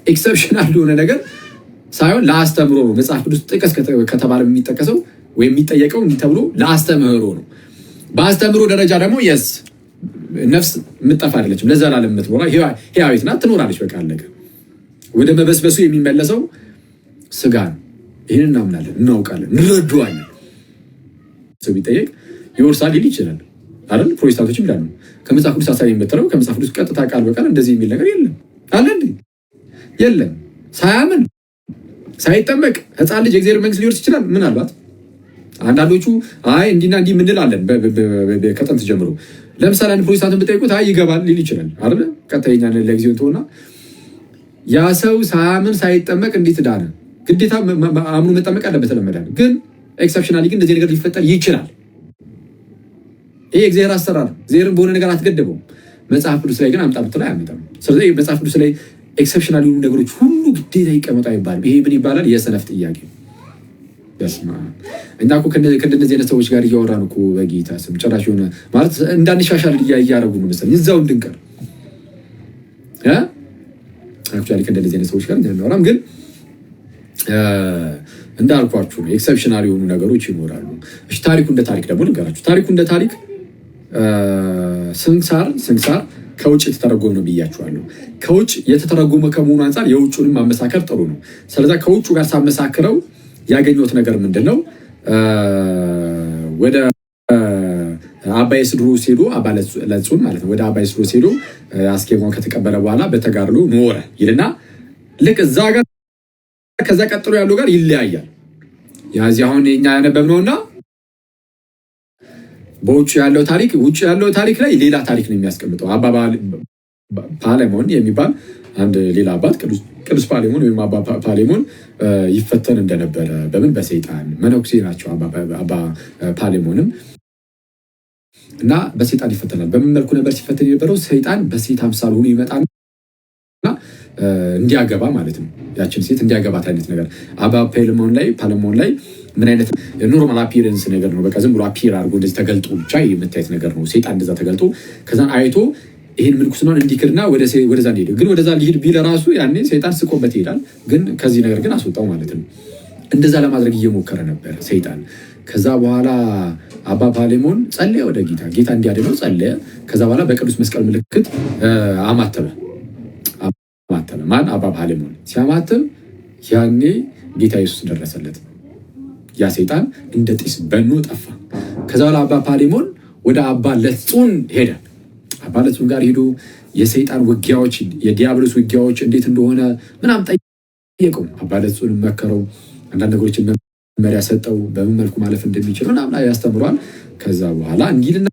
ኤክሰፕሽናል ለሆነ ነገር ሳይሆን ለአስተምህሮ ነው። መጽሐፍ ቅዱስ ጥቅስ ከተባለ የሚጠቀሰው ወይም የሚጠየቀው እንዲህ ተብሎ ለአስተምህሮ ነው። በአስተምህሮ ደረጃ ደግሞ የስ ነፍስ የምትጠፋ አይደለችም፣ ለዘላለም የምትኖራ ሕያዊት ናት፣ ትኖራለች። በቃ አለቀ። ወደ መበስበሱ የሚመለሰው ስጋ ነው። ይህን እናምናለን፣ እናውቃለን፣ እንረዳዋለን። ሰው ቢጠየቅ ይወርሳል ሊል ይችላል አይደል? ፕሮቴስታንቶችም ይላሉ ከመጽሐፍ ቅዱስ ሐሳብ የምትለው ከመጽሐፍ ቅዱስ ቀጥታ ቃል በቃል እንደዚህ የሚል ነገር የለም አለ እንዴ? የለም። ሳያምን ሳይጠመቅ ሕፃን ልጅ የእግዚአብሔር መንግስት ሊወርስ ይችላል? ምናልባት አንዳንዶቹ አይ እንዲና እንዲህ ምንል አለን ከጥንት ጀምሮ። ለምሳሌ አንድ ፕሮቴስታንትን ብጠይቁት አይ ይገባል ሊል ይችላል አይደል? ቀጥተኛ ለጊዜው ተሆና ያ ሰው ሳያምን ሳይጠመቅ እንዴት ዳነ? ግዴታ አምኖ መጠመቅ አለበት ለመዳን። ግን ኤክሰፕሽናሊ ግን እንደዚህ ነገር ሊፈጠር ይችላል። ይሄ እግዚአብሔር አሰራር፣ እግዚአብሔርን በሆነ ነገር አትገደበውም። መጽሐፍ ቅዱስ ላይ ግን አምጣ ብትለው አያመጣም። ስለዚህ መጽሐፍ ቅዱስ ላይ ኤክሰፕሽናል የሆኑ ነገሮች ሁሉ ግዴታ ይቀመጡ አይባልም። ይሄ ምን ይባላል? የሰነፍ ጥያቄ። በስመ አብ። እኛ እኮ ከእንደነዚህ አይነት ሰዎች ጋር እያወራን እኮ በጌታ ስም ጭራሽ የሆነ ማለት እንዳንሻሻል እያደረጉ ነው መሰለኝ እዛው እንድንቀር አክቹዋሊ ከእንደነዚህ አይነት ሰዎች ጋር እንደምናወራም ግን እንዳልኳችሁ ነው። ኤክሰፕሽናል የሆኑ ነገሮች ይኖራሉ። እሺ ታሪኩ እንደ ታሪክ ደግሞ ልንገራችሁ። ታሪኩ እንደ ታሪክ ስንክሳር ከውጭ የተተረጎመ ነው ብያችኋለሁ። ከውጭ የተተረጎመ ከመሆኑ አንጻር የውጭንም ማመሳከር ጥሩ ነው። ስለዚህ ከውጭ ጋር ሳመሳክረው ያገኘሁት ነገር ምንድነው? ወደ አባይ ስድሮስ ሄዶ አባ ለጹን ማለት ነው። ወደ አባይ ስድሮስ ሄዶ አስኬማውን ከተቀበለ በኋላ በተጋድሎ ኖረ ይልና ልክ እዛ ጋር ከዛ ቀጥሎ ያለው ጋር ይለያያል። ያዚ አሁን እኛ ያነበብነውና በውጭ ያለው ታሪክ ውጭ ያለው ታሪክ ላይ ሌላ ታሪክ ነው የሚያስቀምጠው። አባ ፓሌሞን የሚባል አንድ ሌላ አባት ቅዱስ ፓሌሞን ወይም አባ ፓሌሞን ይፈተን እንደነበረ በምን በሰይጣን መነኩሴ ናቸው። አባ ፓሌሞንም እና በሰይጣን ይፈተናል። በምን መልኩ ነበር ሲፈተን የነበረው? ሰይጣን በሴት አምሳል ሆኖ ይመጣና እንዲያገባ ማለት ነው። ያችን ሴት እንዲያገባት አይነት ነገር አባ ፓሌሞን ላይ ምን አይነት ኖርማል አፒረንስ ነገር ነው። በቃ ዝም ብሎ አፒር አድርጎ እንደዚህ ተገልጦ ብቻ የምታየት ነገር ነው። ሰይጣን እንደዛ ተገልጦ ከዛን አይቶ ይሄን ምንኩስናን እንዲክድና ወደዛ ሊሄድ ግን ወደዛ ሊሄድ ቢል ራሱ ያኔ ሰይጣን ስቆበት ይሄዳል። ግን ከዚህ ነገር ግን አስወጣው ማለት ነው። እንደዛ ለማድረግ እየሞከረ ነበር ሰይጣን። ከዛ በኋላ አባ ፓሌሞን ጸለየ ወደ ጌታ እንዲያድነው ጸለየ። ከዛ በኋላ በቅዱስ መስቀል ምልክት አማተበ። ማን? አባ ፓሌሞን ሲያማትብ ያኔ ጌታ ኢየሱስ ደረሰለት። ያ ሰይጣን እንደ ጢስ በኖ ጠፋ። ከዛ በኋላ አባ ፓሌሞን ወደ አባ ለጹን ሄደ። አባ ለጹን ጋር ሄዶ የሰይጣን ውጊያዎች የዲያብሎስ ውጊያዎች እንዴት እንደሆነ ምናምን ጠየቀው። አባ ለጹን መከረው፣ አንዳንድ ነገሮችን መመሪያ ሰጠው፣ በምን መልኩ ማለፍ እንደሚችል ምናምን ያስተምሯል። ከዛ በኋላ እንዲልና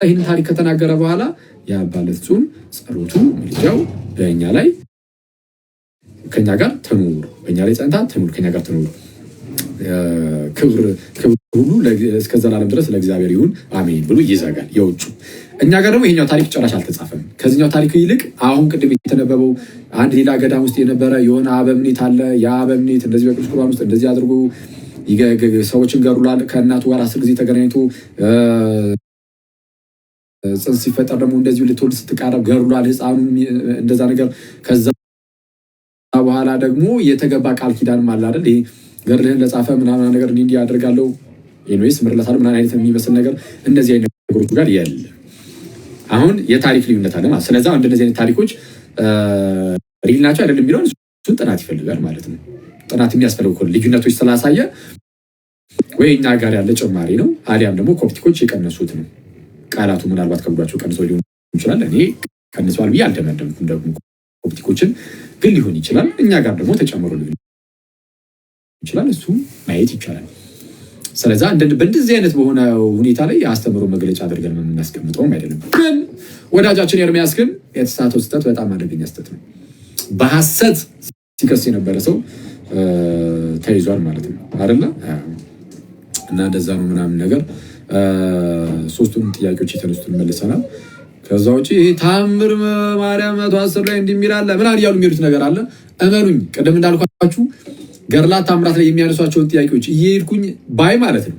ይህን ታሪክ ከተናገረ በኋላ የአባ ለጹን ጸሎቱ ምልጃው በእኛ ላይ ከኛ ጋር ትኑር፣ በእኛ ላይ ጸንታ ትኑር፣ ከኛ ጋር ትኑር፣ ክብር ሁሉ እስከ ዘላለም ድረስ ለእግዚአብሔር ይሁን አሜን ብሎ ይዘጋል የውጩ። እኛ ጋር ደግሞ ይሄኛው ታሪክ ጭራሽ አልተጻፈም። ከዚህኛው ታሪክ ይልቅ አሁን ቅድም የተነበበው አንድ ሌላ ገዳም ውስጥ የነበረ የሆነ አበምኔት አለ። ያ አበምኔት እንደዚህ በቅዱስ ቁርባን ውስጥ እንደዚህ አድርጎ ሰዎችን ገድሏል። ከእናቱ ጋር 10 ጊዜ ተገናኝቶ ጽንስ ሲፈጠር ደግሞ እንደዚሁ ልትወልድ ስትቃረብ ገድሏል ህፃኑ እንደዛ ነገር። ከዛ በኋላ ደግሞ የተገባ ቃል ኪዳንም አለ አይደል? ይሄ ገድልህን ለጻፈ ምናምን ነገር እንዲህ ያደርጋለሁ ኤኒዌይስ ምርለታል ምናምን አይነት የሚመስል ነገር እነዚህ አይነት ነገሮች ጋር ያለ አሁን የታሪክ ልዩነት አለ ማለት። ስለዚህ እንደነዚህ አይነት ታሪኮች ሪል ናቸው አይደለም የሚለውን እሱን ጥናት ይፈልጋል ማለት ነው። ጥናት የሚያስፈልገው እኮ ልዩነቶች ስላሳየ ወይ እኛ ጋር ያለ ጭማሪ ነው አሊያም ደግሞ ኮፕቲኮች የቀነሱት ነው። ቃላቱ ምናልባት ከብዷቸው ቀንሰው ሊሆን ይችላል። እኔ ቀንሰዋል ብዬ አልደመደምኩም። ደግሞ ኮፕቲኮችን ግን ሊሆን ይችላል እኛ ጋር ደግሞ ተጨምሮ ሊሆን ይችላል። እሱ ማየት ይቻላል። ስለዚህ በእንደዚህ አይነት በሆነ ሁኔታ ላይ የአስተምሮ መግለጫ አድርገን የምናስቀምጠውም አይደለም። ግን ወዳጃችን ኤርሚያስ ግን የተሳተው ስህተት በጣም አደገኛ ስህተት ነው። በሐሰት ሲከስ የነበረ ሰው ተይዟል ማለት ነው አይደለ? እና እንደዛ ነው ምናምን ነገር ሶስቱም ጥያቄዎች የተነሱትን መልሰናል። ከዛ ውጪ ታምር ማርያም 110 ላይ እንደሚላል ምናምን እያሉ የሚሉት ነገር አለ። እመኑኝ ቅድም እንዳልኳችሁ ገድላት ታምራት ላይ የሚያነሷቸውን ጥያቄዎች እየሄድኩኝ ባይ ማለት ነው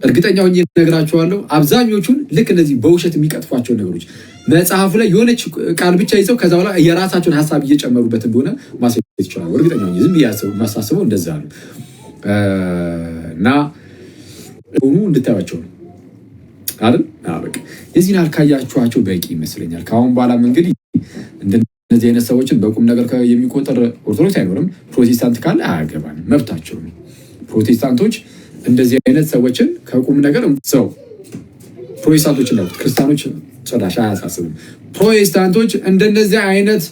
እርግጠኛ ሆኜ እነግራችኋለሁ። አብዛኞቹን ልክ እንደዚህ በውሸት የሚቀጥፏቸውን ነገሮች መጽሐፉ ላይ የሆነች ቃል ብቻ ይዘው ከዛ በኋላ የራሳቸውን ሀሳብ እየጨመሩበት እንደሆነ ማሳየት ይችላል። እርግጠኛ ሆኜ ዝም ብዬ ማሳስበው እንደዛ ነው እና ሆኑ እንድታዩዋቸው ነው አይደል? በቃ የዚህን አልካያችኋቸው በቂ ይመስለኛል። ከአሁን በኋላም እንግዲህ እነዚህ አይነት ሰዎችን በቁም ነገር የሚቆጠር ኦርቶዶክስ አይኖርም። ፕሮቴስታንት ካለ አያገባንም፣ መብታቸው ነው። ፕሮቴስታንቶች እንደዚህ አይነት ሰዎችን ከቁም ነገር ሰው ፕሮቴስታንቶች ነው፣ ክርስቲያኖች ጭራሽ አያሳስብም። ፕሮቴስታንቶች እንደነዚህ አይነት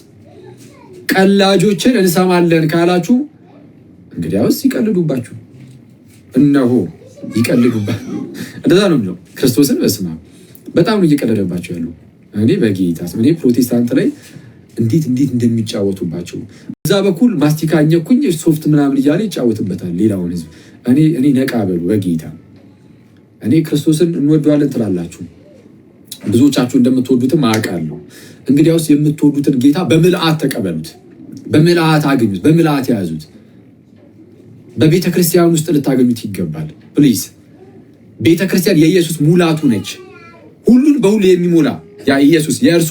ቀላጆችን እንሰማለን ካላችሁ እንግዲያውስ ይቀልዱባችሁ፣ እነሆ ይቀልዱባችሁ። እንደዛ ነው የሚለው ክርስቶስን በስማ በጣም ነው እየቀለደባቸው ያለው። እኔ በጌታ እኔ ፕሮቴስታንት ላይ እንዴት እንደሚጫወቱባቸው እዛ በኩል ማስቲካ እኘኩኝ ሶፍት ምናምን እያለ ይጫወትበታል ሌላውን ህዝብ። እኔ ነቃ በሉ በጌታ። እኔ ክርስቶስን እንወደዋለን ትላላችሁ፣ ብዙዎቻችሁ እንደምትወዱትም አውቃለሁ። እንግዲያውስ የምትወዱትን ጌታ በምልአት ተቀበሉት፣ በምልአት አገኙት፣ በምልአት ያዙት። በቤተ ክርስቲያን ውስጥ ልታገኙት ይገባል። ፕሊዝ ቤተ ክርስቲያን የኢየሱስ ሙላቱ ነች። ሁሉን በሁሉ የሚሞላ ያ ኢየሱስ የእርሱ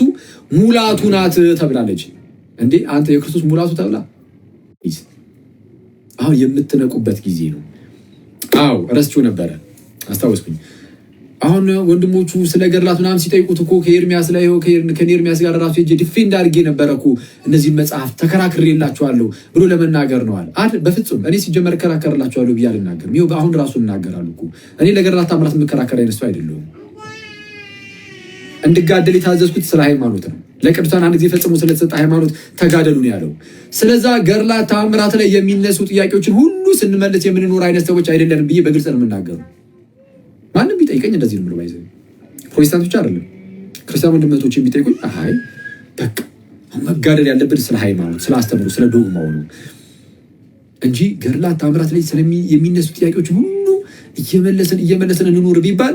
ሙላቱ ናት ተብላለች። እንዴ አንተ የክርስቶስ ሙላቱ ተብላ? አሁን የምትነቁበት ጊዜ ነው። አዎ ረስቼው ነበረ፣ አስታወስኩኝ። አሁን ወንድሞቹ ስለ ገድላት ምናምን ሲጠይቁት እኮ ከኤርሚያስ ላይ ከኤርሚያስ ጋር ራሱ ሄጄ ዲፌንድ አድርጌ ነበረ እኮ እነዚህን መጽሐፍ ተከራክሬላችኋለሁ ብሎ ለመናገር ነዋል አይደል? በፍጹም እኔ ሲጀመር እከራከርላችኋለሁ ብዬ አልናገርም። ይኸው አሁን ራሱ እናገራሉ እኮ። እኔ ለገድላት ታምራት የምከራከር አይነት ሰው አይደለሁም። እንድጋደል የታዘዝኩት ስለ ሃይማኖት ነው። ለቅዱሳን አንድ ጊዜ ፈጽሞ ስለተሰጠ ሃይማኖት ተጋደሉ ነው ያለው። ስለዛ ገድላት ታምራት ላይ የሚነሱ ጥያቄዎችን ሁሉ ስንመልስ የምንኖር አይነት ሰዎች አይደለንም ብዬ በግልጽ ነው የምናገረው። ማንም ቢጠይቀኝ እንደዚህ ነው የምለው። ፕሮቴስታንቶች አይደለም ክርስቲያን ወንድሞቼ ቢጠይቁኝ አይ በቃ መጋደል ያለብን ስለ ሃይማኖት፣ ስለ አስተምሮ፣ ስለ ዶግማው ነው እንጂ ገድላት ታምራት ላይ የሚነሱ ጥያቄዎች ሁሉ እየመለስን እንኖር ቢባል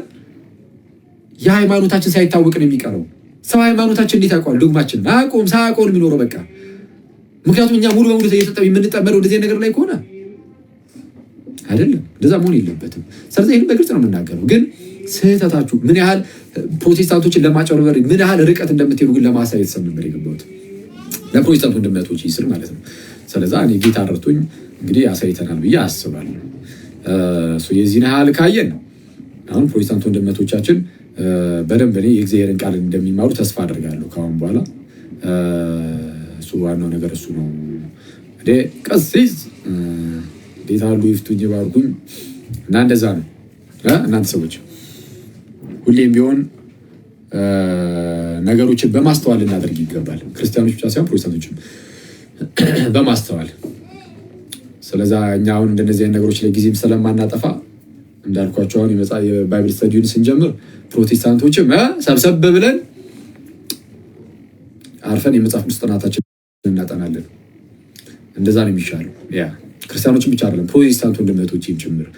የሃይማኖታችን ሳይታወቅ ነው የሚቀረው። ሰው ሃይማኖታችን እንዴት ያውቀዋል? ዶግማችን አያውቀውም። ሳያውቀው ነው የሚኖረው በቃ። ምክንያቱም እኛ ሙሉ በሙሉ የምንጠመደው እንደዚህ ነገር ላይ ከሆነ አይደለም፣ እንደዛ መሆን የለበትም። ስለዚህ ይህን በግልጽ ነው የምናገረው። ግን ስህተታችሁ ምን ያህል ፕሮቴስታንቶችን ለማጨበርበር ምን ያህል ርቀት እንደምትሄዱ ግን ለማሳየት ሰብ ነበር የገባሁት ለፕሮቴስታንት ወንድምነቶች ይስል ማለት ነው። ስለዛ እኔ ጌታ ረድቶኝ እንግዲህ አሳይተናል ብዬ አስባለሁ። የዚህን ያህል ካየን አሁን ፕሮቴስታንት ወንድምነቶቻችን በደንብ እኔ የእግዚአብሔርን ቃል እንደሚማሩ ተስፋ አደርጋለሁ ከአሁን በኋላ። እሱ ዋናው ነገር እሱ ነው። ቀሲስ እንዴት አሉ ይፍቱኝ ባርኩኝ እና እንደዛ ነው። እናንተ ሰዎች ሁሌም ቢሆን ነገሮችን በማስተዋል ልናደርግ ይገባል። ክርስቲያኖች ብቻ ሳይሆን ፕሮቴስታንቶችም በማስተዋል። ስለዛ እኛ አሁን እንደነዚህ አይነት ነገሮች ላይ ጊዜም ስለማናጠፋ እንዳልኳቸው አሁን የባይብል ስተዲውን ስንጀምር ፕሮቴስታንቶችም ሰብሰብ ብለን አርፈን የመጽሐፍ ቅዱስ ጥናታችን እናጠናለን። እንደዛ ነው የሚሻለው። ያ ክርስቲያኖችም ብቻ አይደለም ፕሮቴስታንት ወንድሞቼም ጭምር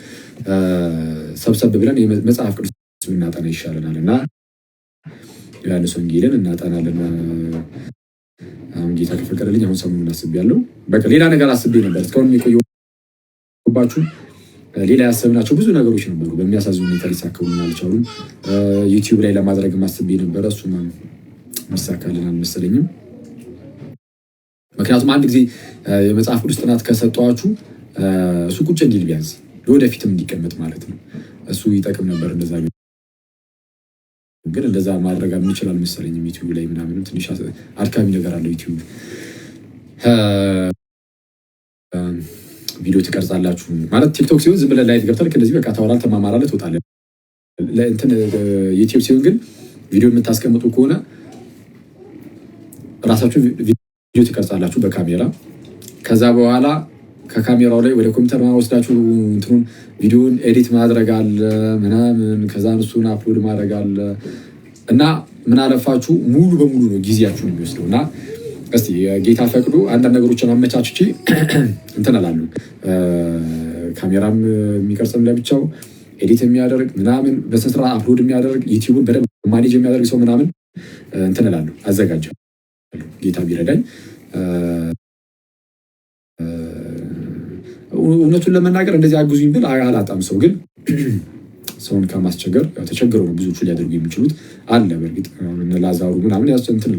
ሰብሰብ ብለን የመጽሐፍ ቅዱስ እናጠና ይሻለናል እና ዮሐንስ ወንጌልን እናጠናለን። አሁን ጌታ ከፈቀደልኝ አሁን ሰሞኑን አስቤያለሁ። በቃ ሌላ ነገር አስቤ ነበር እስካሁን የቆየሁባችሁ ሌላ ያሰብናቸው ብዙ ነገሮች ነበሩ። በሚያሳዝኑ ሁኔታ ሊሳካሉን አልቻሉም። ዩቲዩብ ላይ ለማድረግ ማስቤ ነበረ። እሱም መሳካልን አልመሰለኝም። ምክንያቱም አንድ ጊዜ የመጽሐፍ ቅዱስ ጥናት ከሰጧችሁ እሱ ቁጭ እንዲል ቢያንስ ለወደፊትም እንዲቀመጥ ማለት ነው። እሱ ይጠቅም ነበር እንደዛ። ግን እንደዛ ማድረግ ይችላል መሰለኝ። ዩቲዩብ ላይ ምናምን ትንሽ አድካሚ ነገር አለው ዩቲዩብ። ቪዲዮ ትቀርጻላችሁ ማለት ቲክቶክ ሲሆን ዝም ብለህ ላይት ገብተህ እንደዚህ በቃ ታወራለህ፣ ተማማራለህ፣ ትወጣለህ። ለእንትን ዩቲዩብ ሲሆን ግን ቪዲዮ የምታስቀምጡ ከሆነ ራሳችሁ ቪዲዮ ትቀርጻላችሁ በካሜራ። ከዛ በኋላ ከካሜራው ላይ ወደ ኮምፒውተር ወስዳችሁ እንትኑን ቪዲዮን ኤዲት ማድረግ አለ ምናምን፣ ከዛ እሱን አፕሎድ ማድረግ አለ እና ምን አለፋችሁ ሙሉ በሙሉ ነው ጊዜያችሁን የሚወስደው። እና እስቲ ጌታ ፈቅዶ አንዳንድ ነገሮችን አመቻችቼ እንትን እላለሁ። ካሜራም የሚቀርጽም ለብቻው ኤዲት የሚያደርግ ምናምን በስራ አፕሎድ የሚያደርግ ዩቲዩብን በደንብ ማኔጅ የሚያደርግ ሰው ምናምን እንትን እላለሁ፣ አዘጋጃለሁ ጌታ ቢረዳኝ። እውነቱን ለመናገር እንደዚህ አግዙኝ ብል አላጣም። ሰው ግን ሰውን ከማስቸገር ተቸግረው ነው ብዙዎቹ ሊያደርጉ የሚችሉት አለ። በእርግጥ ላዛሩ ምናምን እንትን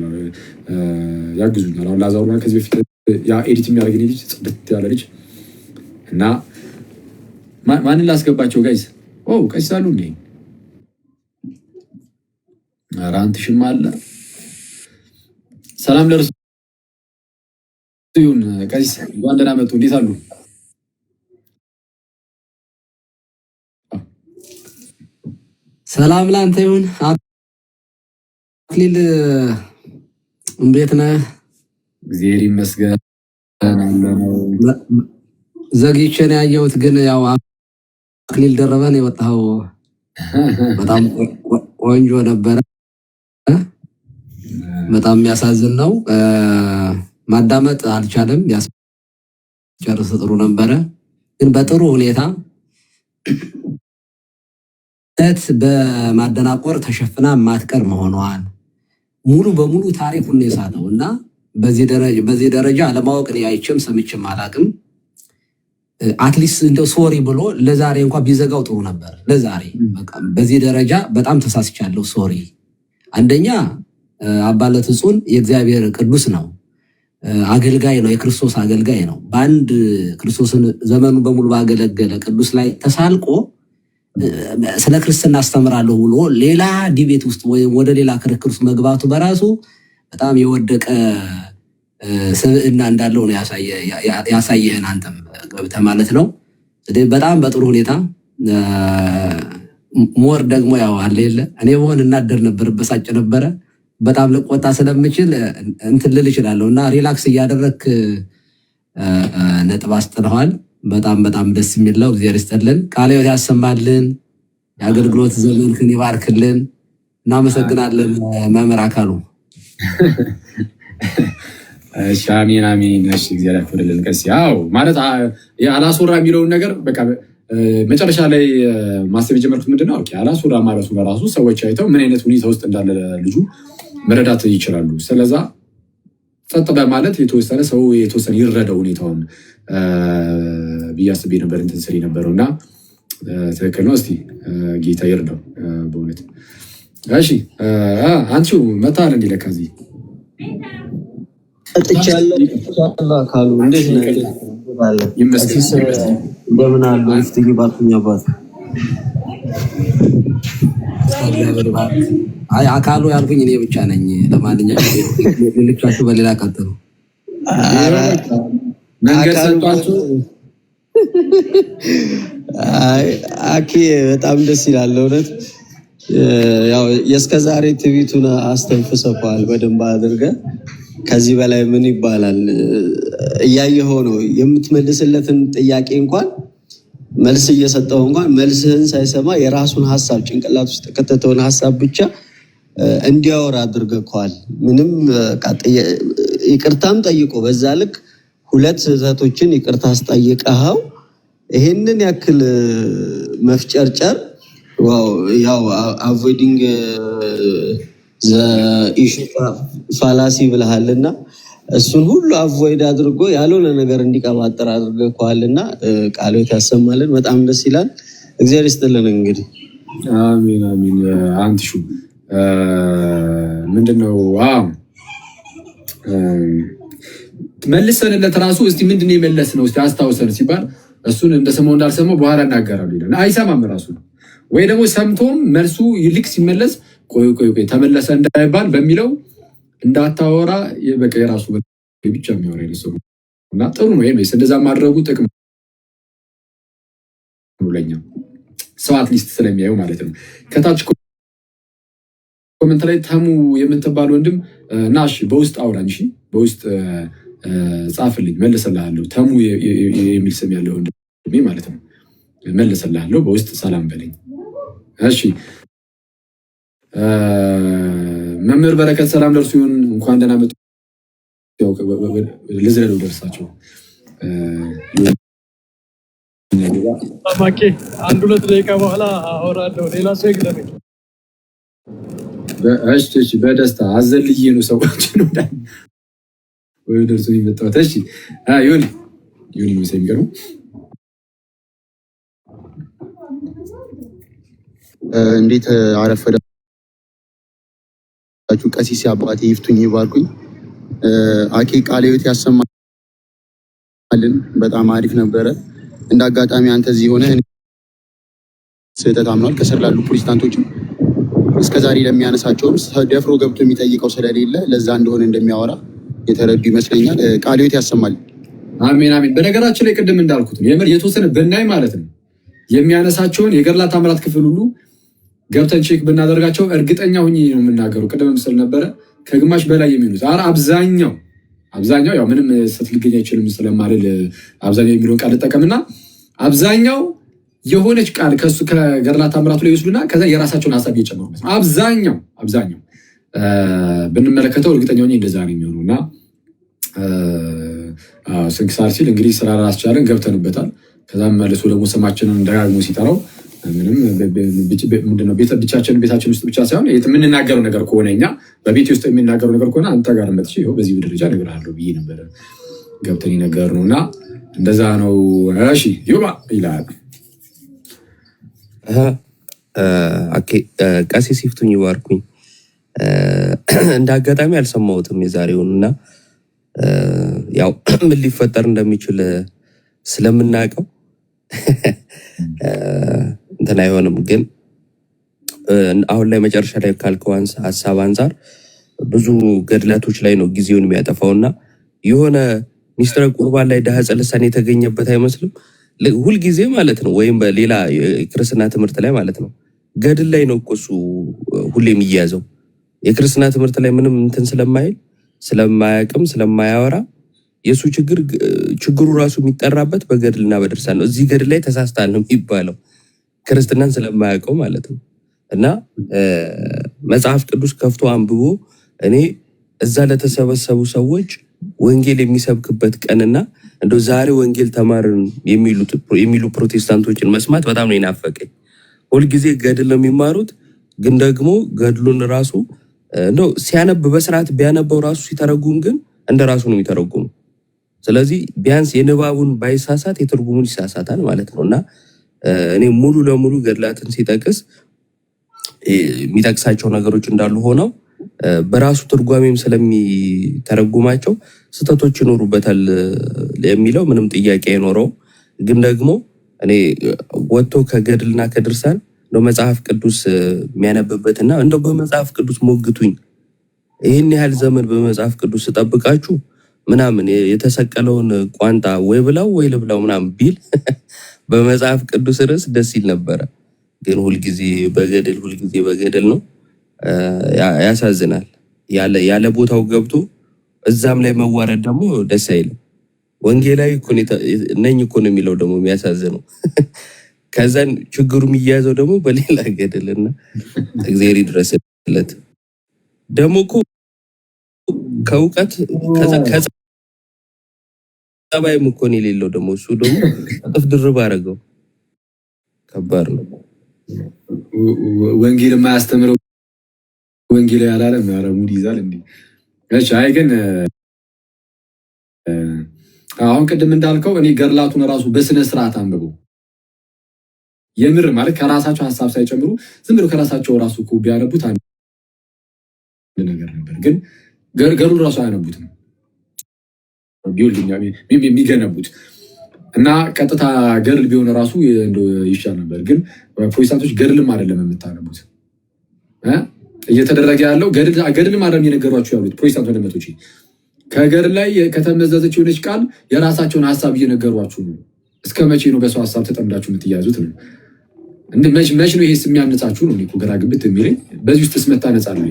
ያግዙኛል። አሁን ላዛሩ ከዚህ በፊት ኤዲት የሚያደርግ ልጅ ጽድት ያለ ልጅ እና ማንን ላስገባቸው ጋይስ? ቀሲስ አሉ እንዴ? ኧረ አንትሽም አለ። ሰላም ለእርሱ ይሁን። ቀሲስ እንኳን ደህና መጡ። እንዴት አሉ? ሰላም ላንተ ይሁን አክሊል፣ እንዴት ነህ? እግዚአብሔር ይመስገን። ዘግይቼ ነው ያየሁት፣ ግን ያው አክሊል ደረበን የወጣው በጣም ቆንጆ ነበረ። በጣም የሚያሳዝን ነው። ማዳመጥ አልቻለም። ያስጨርስ ጥሩ ነበረ፣ ግን በጥሩ ሁኔታ በማደናቆር ተሸፍና ማትቀር መሆኗን ሙሉ በሙሉ ታሪኩን የሳተው እና በዚህ ደረጃ አለማወቅ አይቼም ሰምቼም አላቅም። አትሊስት እንደው ሶሪ ብሎ ለዛሬ እንኳን ቢዘጋው ጥሩ ነበር። ለዛሬ በቃ በዚህ ደረጃ በጣም ተሳስቻለሁ፣ ሶሪ። አንደኛ አባ ለትጹን የእግዚአብሔር ቅዱስ ነው፣ አገልጋይ ነው፣ የክርስቶስ አገልጋይ ነው። በአንድ ክርስቶስን ዘመኑ በሙሉ ባገለገለ ቅዱስ ላይ ተሳልቆ ስለ ክርስትና አስተምራለሁ ብሎ ሌላ ዲቤት ውስጥ ወይም ወደ ሌላ ክርክር ውስጥ መግባቱ በራሱ በጣም የወደቀ ስብዕና እንዳለው ነው ያሳየህን አንተም ገብተህ ማለት ነው። በጣም በጥሩ ሁኔታ ሞር ደግሞ ያው አለ የለ እኔ በሆን እናደር ነበር፣ በሳጭ ነበረ። በጣም ልቆጣ ስለምችል እንትን ልል እችላለሁ እና ሪላክስ እያደረግክ ነጥብ አስጥለዋል። በጣም በጣም ደስ የሚለው እግዚአብሔር ይስጥልን፣ ቃለ ሕይወት ያሰማልን፣ የአገልግሎት ዘመንህን ይባርክልን። እናመሰግናለን መምህር አካሉ። እሺ አሜን አሜን። እሺ እግዚአብሔር ያክብርልን። ቀሲስ ያው ማለት አላስወራ የሚለውን ነገር በቃ መጨረሻ ላይ ማሰብ የጀመርኩት ምንድነው አላስወራ ማለቱ በራሱ ሰዎች አይተው ምን አይነት ሁኔታ ውስጥ እንዳለ ልጁ መረዳት ይችላሉ። ስለዛ ጸጥ በማለት የተወሰነ ሰው የተወሰነ ይረዳው ሁኔታውን ብዬ አስቤ ነበር እንትን ስል ነበረው እና ትክክል ነው። እስቲ ጌታ ይርዳው በእውነት። እሺ አንቺው መታል እንዲ ለካ እዚህ ካሉ እንዴት ነው? እንደምን አሉ? እስቲ ባርኩኛባት። አይ አካሉ ያልኩኝ እኔ ብቻ ነኝ። ለማንኛውም ሌሎቻችሁ በሌላ ቀጥሉ። መንገድ ሰጣችሁ። አይ አኪ በጣም ደስ ይላል እውነት። ያው የእስከዛሬ ትዕቢቱን አስተንፍሰዋል በደንብ አድርገህ። ከዚህ በላይ ምን ይባላል? እያየኸው ነው የምትመልስለትን ጥያቄ እንኳን መልስ እየሰጠው እንኳን መልስህን ሳይሰማ የራሱን ሀሳብ ጭንቅላት ውስጥ ከተተውን ሀሳብ ብቻ እንዲያወራ አድርገዋል። ምንም ይቅርታም ጠይቆ በዛ ልክ ሁለት ስህተቶችን ይቅርታ አስጠይቀኸው ይሄንን ያክል መፍጨርጨር ያው አቮይዲንግ ዘ ኢሹ ፋላሲ ብለሃልና እሱን ሁሉ አቮይድ አድርጎ ያልሆነ ነገር እንዲቀባጥር አድርገዋልና ቃል ሕይወት ያሰማልን። በጣም ደስ ይላል። እግዚአብሔር ይስጥልን። እንግዲህ አሜን አሜን። አንትሹ ምንድነው መልሰንለት ራሱ እስቲ ምንድነው የመለስ ነው እስቲ አስታውሰን ሲባል እሱን እንደሰማው እንዳልሰማው በኋላ እናገራለሁ ይላል። አይሰማም ራሱ ወይ ደግሞ ሰምቶም መልሱ ይልክ ሲመለስ ቆይ ተመለሰ እንዳይባል በሚለው እንዳታወራ በቃ የራሱ ብቻ የሚያወራ ይመስሉ እና ጥሩ ነው የሚስ እንደዛ ማድረጉ ጥቅም ነው ለኛ ሰው አትሊስት ስለሚያዩ ማለት ነው። ከታች ኮሜንት ላይ ተሙ የምትባል ወንድም ናሽ በውስጥ አውራኝ እሺ በውስጥ ጻፍልኝ መልሰልሃለሁ። ተሙ የሚል ስም ያለው ወንድሜ ማለት ነው መልሰልሃለሁ በውስጥ ሰላም በለኝ እሺ። መምህር በረከት ሰላም ደርሱ ይሁን እንኳን ደህና መጡ። ልዝረለው ደርሳቸው ማኬ 1-2 ደቂቃ በኋላ አወራለሁ። ሌላ ሰው ይግለኝ። እሺ በደስታ አዘልዬ ነው ሰዎች ነው ወይ ደርሶ ይመጣው። እሺ ይሁን ነው የሚገርም እንዴት አረፈዳችሁ? ቀሲስ አባቴ ይፍቱኝ ይባርኩኝ። አኬ ቃለ ሕይወት ያሰማልን። በጣም አሪፍ ነበረ። እንደ አጋጣሚ አንተ እዚህ ሆነ ስህተት አምኗል። ከስር ላሉ ፕሮቴስታንቶችም እስከዛሬ ለሚያነሳቸውም ደፍሮ ገብቶ የሚጠይቀው ስለሌለ ለዛ እንደሆነ እንደሚያወራ የተረዱ ይመስለኛል። ቃለ ሕይወት ያሰማል። አሜን አሜን። በነገራችን ላይ ቅድም እንዳልኩት የምር የተወሰነ ብናይ ማለት ነው የሚያነሳቸውን የገድላት ተአምራት ክፍል ሁሉ ገብተን ቼክ ብናደርጋቸው እርግጠኛ ሆኜ ነው የምናገረው። ቅድም ምስል ነበረ ከግማሽ በላይ የሚሆኑት አብዛኛው ያው ምንም ስህተት ሊገኝ አይችልም ስለማልል አብዛኛው የሚለውን ቃል ልጠቀምና አብዛኛው የሆነች ቃል ከሱ ከገድላት ተአምራቱ ላይ ይወስዱና ከዛ የራሳቸውን ሀሳብ እየጨመሩበት ነው። አብዛኛው ብንመለከተው እርግጠኛ ሆኜ እንደዛ ነው የሚሆኑና ስንክሳር ሲል እንግዲህ ስራ ራስቻለን ገብተንበታል። ከዛም መልሶ ደግሞ ስማችንን ደጋግሞ ሲጠራው ምንም ምንድነው ቤታችን ውስጥ ብቻ ሳይሆን የምንናገረው ነገር ከሆነ እኛ በቤት ውስጥ የምንናገረው ነገር ከሆነ አንተ ጋር መጥቼ ይኸው በዚህ ደረጃ እነግርሃለሁ ብዬ ነበር ገብተን ነገር ነውና እንደዛ ነው። እሺ ይባ ይላል ቀሲስ ይፍቱኝ ይባርኩኝ። እንደ አጋጣሚ አልሰማሁትም የዛሬውንና ያው ምን ሊፈጠር እንደሚችል ስለምናውቀው እንትን አይሆንም። ግን አሁን ላይ መጨረሻ ላይ ካልከው ሀሳብ አንፃር ብዙ ገድላቶች ላይ ነው ጊዜውን የሚያጠፋውና የሆነ ሚስጥረ ቁርባን ላይ ዳህፀ ልሳን የተገኘበት አይመስልም ሁልጊዜ ማለት ነው። ወይም በሌላ የክርስትና ትምህርት ላይ ማለት ነው ገድል ላይ ነው እኮ እሱ ሁሌ የሚያዘው። የክርስትና ትምህርት ላይ ምንም እንትን ስለማይል ስለማያቅም ስለማያወራ የሱ ችግሩ ራሱ የሚጠራበት በገድልና በድርሳን ነው። እዚህ ገድል ላይ ተሳስታል ነው የሚባለው ክርስትናን ስለማያውቀው ማለት ነው። እና መጽሐፍ ቅዱስ ከፍቶ አንብቦ እኔ እዛ ለተሰበሰቡ ሰዎች ወንጌል የሚሰብክበት ቀንና እንደው ዛሬ ወንጌል ተማርን የሚሉ ፕሮቴስታንቶችን መስማት በጣም ነው የናፈቀኝ። ሁልጊዜ ገድል ነው የሚማሩት፣ ግን ደግሞ ገድሉን ራሱ እንደው ሲያነብ በስርዓት ቢያነበው ራሱ ሲተረጉም ግን እንደ ራሱ ነው የሚተረጉሙ። ስለዚህ ቢያንስ የንባቡን ባይሳሳት የትርጉሙን ይሳሳታል ማለት ነው። እና እኔ ሙሉ ለሙሉ ገድላትን ሲጠቅስ የሚጠቅሳቸው ነገሮች እንዳሉ ሆነው በራሱ ትርጓሜም ስለሚተረጉማቸው ስህተቶች ይኖሩበታል የሚለው ምንም ጥያቄ አይኖረውም። ግን ደግሞ እኔ ወጥቶ ከገድልና ከድርሳን እንደው መጽሐፍ ቅዱስ የሚያነብበትና እንደው በመጽሐፍ ቅዱስ ሞግቱኝ ይህን ያህል ዘመን በመጽሐፍ ቅዱስ ስጠብቃችሁ ምናምን የተሰቀለውን ቋንጣ ወይ ብላው ወይ ልብላው ምናምን ቢል በመጽሐፍ ቅዱስ ርዕስ ደስ ይል ነበረ። ግን ሁልጊዜ በገድል ነው። ያሳዝናል። ያለ ቦታው ገብቶ እዛም ላይ መዋረድ ደግሞ ደስ አይልም። ወንጌላዊ ነኝ እኮ ነው የሚለው ደግሞ የሚያሳዝነው። ከዛን ችግሩ የሚያያዘው ደግሞ በሌላ ገድልና እግዚአብሔር ይድረስለት። ደግሞ እኮ ከእውቀት ከጸባይም እኮ ነው የሌለው። ደግሞ እሱ ደግሞ እጥፍ ድርብ አደረገው። ከባድ ነው። ወንጌል የማያስተምረው ወንጌል ያላለ ሙድ ይዛል እንዴ? እሺ አይ ግን አሁን ቅድም እንዳልከው እኔ ገድላቱን ራሱ በስነ ስርዓት አንብበው የምር ማለት ከራሳቸው ሐሳብ ሳይጨምሩ ዝም ብሎ ከራሳቸው ራሱ እኮ ቢያነቡት አንድ ነገር ነበር። ግን ገድሉን ራሱ አያነቡትም። የሚገነቡት እና ቀጥታ ገድል ቢሆን ራሱ ይሻል ነበር። ግን ፕሮቴስታንቶች ገድልም አይደለም የምታነቡት እየተደረገ ያለው ገድልም አይደለም እየነገሯችሁ ያሉት ፕሮቴስታንት ወንድሞቼ ከገድል ላይ ከተመዘዘች የሆነች ቃል የራሳቸውን ሀሳብ እየነገሯችሁ ነው። እስከ መቼ ነው በሰው ሀሳብ ተጠምዳችሁ የምትያዙት ነው? መች ነው ይሄስ የሚያነጻችሁ ነው? እኮ ግራ ግብት የሚለኝ በዚህ ውስጥ ስመታ ነጻ ነው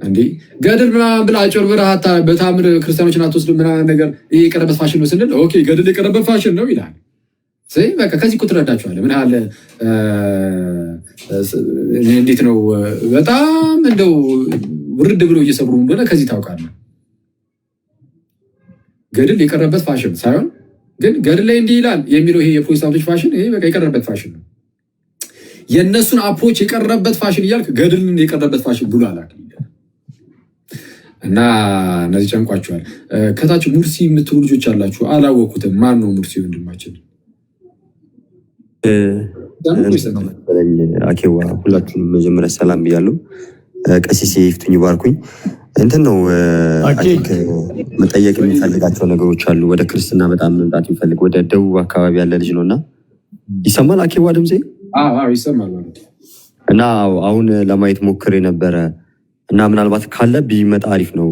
እንዴ? ገድል ምናምን ብላ አጭበርብረህ በታምር ክርስቲያኖችን አትወስድም ምናምን ነገር ይሄ የቀረበት ፋሽን ነው ስንል ኦኬ ገድል የቀረበት ፋሽን ነው ይላል። በቃ ከዚህ እኮ ትረዳችኋለህ። ምን ያህል እንዴት ነው በጣም እንደው ውርድ ብሎ እየሰብሩ እንደሆነ ከዚህ ታውቃለህ። ገድል የቀረበት ፋሽን ሳይሆን ግን ገድል ላይ እንዲህ ይላል የሚለው ይሄ የፕሮቴስታንቶች ፋሽን ይሄ በቃ የቀረበት ፋሽን ነው። የእነሱን አፕሮች የቀረበት ፋሽን እያልክ ገድልን የቀረበት ፋሽን ብሎ አላክ እና እነዚህ ጨንቋቸዋል። ከታች ሙርሲ የምትሉ ልጆች አላችሁ፣ አላወኩትም። ማን ነው ሙርሲ ወንድማችን? አኬዋ ሁላችሁንም መጀመሪያ ሰላም ብያለሁ። ቀሲስ ይፍቱኝ ባርኩኝ። እንትን ነው መጠየቅ የሚፈልጋቸው ነገሮች አሉ። ወደ ክርስትና በጣም መምጣት የሚፈልግ ወደ ደቡብ አካባቢ ያለ ልጅ ነው እና ይሰማል? አኬዋ ድምፄ ይሰማል እና አሁን ለማየት ሞክሬ ነበረ እና ምናልባት ካለ ቢመጣ አሪፍ ነው።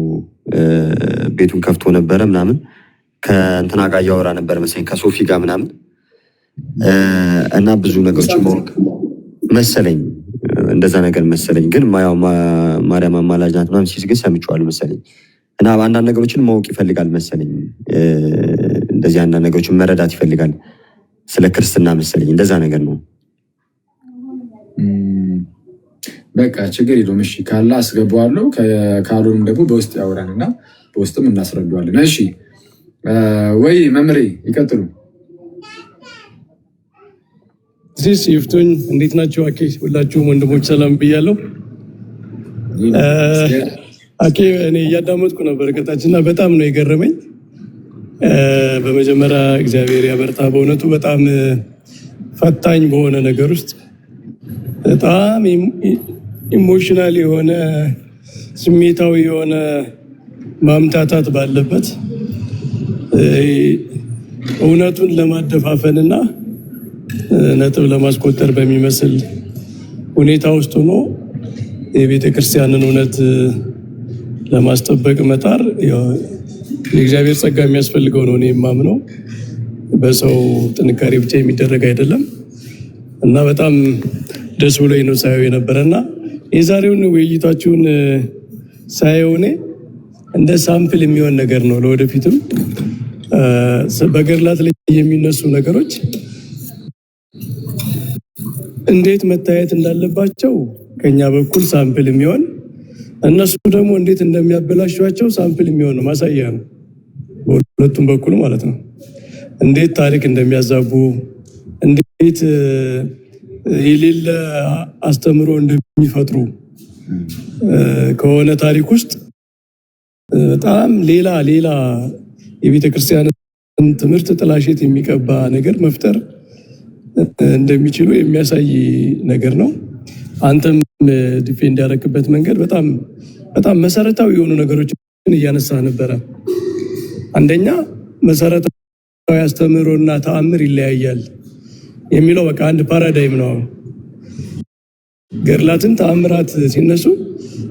ቤቱን ከፍቶ ነበረ ምናምን ከእንትና ጋር እያወራ ነበር መሰለኝ ከሶፊ ጋር ምናምን እና ብዙ ነገሮች ማወቅ መሰለኝ እንደዛ ነገር መሰለኝ። ግን ማርያም አማላጅ ናት ምናምን ሲል ግን ሰምቼዋለሁ መሰለኝ እና አንዳንድ ነገሮችን ማወቅ ይፈልጋል መሰለኝ። እንደዚህ አንዳንድ ነገሮችን መረዳት ይፈልጋል ስለ ክርስትና መሰለኝ። እንደዛ ነገር ነው። በቃ ችግር የለውም። እሺ ካለ አስገባዋለሁ፣ ካልሆነም ደግሞ በውስጥ ያወራንና በውስጥም እናስረዳዋለን። እሺ ወይ መምሬ ይቀጥሉ። ዚስ ይፍቱኝ እንዴት ናቸው? አኬ ሁላችሁም ወንድሞች ሰላም ብያለሁ። አኬ እኔ እያዳመጥኩ ነበር ከታችና በጣም ነው የገረመኝ። በመጀመሪያ እግዚአብሔር ያበርታ። በእውነቱ በጣም ፈታኝ በሆነ ነገር ውስጥ በጣም ኢሞሽናል የሆነ ስሜታዊ የሆነ ማምታታት ባለበት እውነቱን ለማደፋፈንና ነጥብ ለማስቆጠር በሚመስል ሁኔታ ውስጥ ሆኖ የቤተ ክርስቲያንን እውነት ለማስጠበቅ መጣር የእግዚአብሔር ጸጋ የሚያስፈልገው ነው። እኔ የማምነው በሰው ጥንካሬ ብቻ የሚደረግ አይደለም እና በጣም ደስ ብሎኝ ነው ሳየው የነበረና የዛሬውን ውይይታችሁን ሳየው እኔ እንደ ሳምፕል የሚሆን ነገር ነው። ለወደፊትም በገድላት ላይ የሚነሱ ነገሮች እንዴት መታየት እንዳለባቸው ከኛ በኩል ሳምፕል የሚሆን እነሱ ደግሞ እንዴት እንደሚያበላሿቸው ሳምፕል የሚሆን ነው፣ ማሳያ ነው። በሁለቱም በኩል ማለት ነው። እንዴት ታሪክ እንደሚያዛቡ፣ እንዴት የሌለ አስተምሮ እንደሚፈጥሩ ከሆነ ታሪክ ውስጥ በጣም ሌላ የቤተ ክርስቲያን ትምህርት ጥላሸት የሚቀባ ነገር መፍጠር እንደሚችሉ የሚያሳይ ነገር ነው። አንተም ዲፌንድ ያደረክበት መንገድ በጣም መሰረታዊ የሆኑ ነገሮችን እያነሳ ነበረ። አንደኛ መሰረታዊ አስተምህሮና ተአምር ይለያያል የሚለው በቃ አንድ ፓራዳይም ነው። ገድላትን ተአምራት ሲነሱ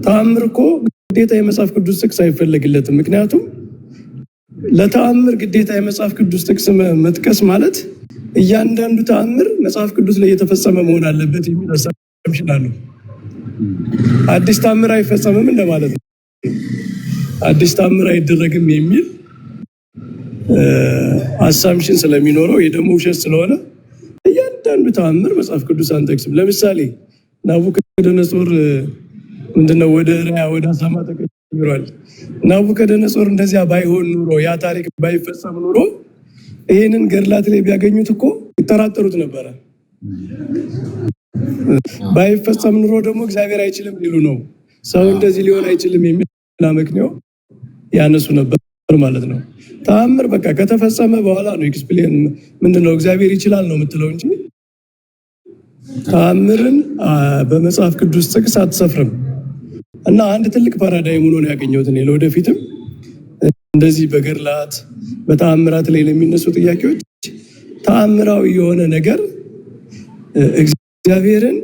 ተአምር እኮ ግዴታ የመጽሐፍ ቅዱስ ጥቅስ አይፈለግለትም። ምክንያቱም ለተአምር ግዴታ የመጽሐፍ ቅዱስ ጥቅስ መጥቀስ ማለት እያንዳንዱ ተአምር መጽሐፍ ቅዱስ ላይ የተፈጸመ መሆን አለበት የሚል አሳምሽን አለው። አዲስ ተአምር አይፈጸምም እንደማለት ነው። አዲስ ተአምር አይደረግም የሚል አሳምሽን ስለሚኖረው ይህ ደግሞ ውሸት ስለሆነ እያንዳንዱ ተአምር መጽሐፍ ቅዱስ አንጠቅስም። ለምሳሌ ናቡከደነጾር ምንድነው ወደ ራያ ወደ አሳማ ተቀይሯል። ናቡከደነጾር እንደዚያ ባይሆን ኑሮ ያ ታሪክ ባይፈጸም ኑሮ ይህንን ገድላት ላይ ቢያገኙት እኮ ይጠራጠሩት ነበረ። ባይፈጸም ኑሮ ደግሞ እግዚአብሔር አይችልም ሊሉ ነው፣ ሰው እንደዚህ ሊሆን አይችልም የሚል አመክንዮ ያነሱ ነበር ማለት ነው። ተአምር በቃ ከተፈጸመ በኋላ ነው ኤክስፕሌን ምንድነው እግዚአብሔር ይችላል ነው የምትለው እንጂ ተአምርን በመጽሐፍ ቅዱስ ጥቅስ አትሰፍርም። እና አንድ ትልቅ ፓራዳይም ሆኖ ነው ያገኘሁት እኔ ለወደፊትም እንደዚህ በገድላት በተአምራት ላይ ለሚነሱ ጥያቄዎች ተአምራዊ የሆነ ነገር እግዚአብሔርን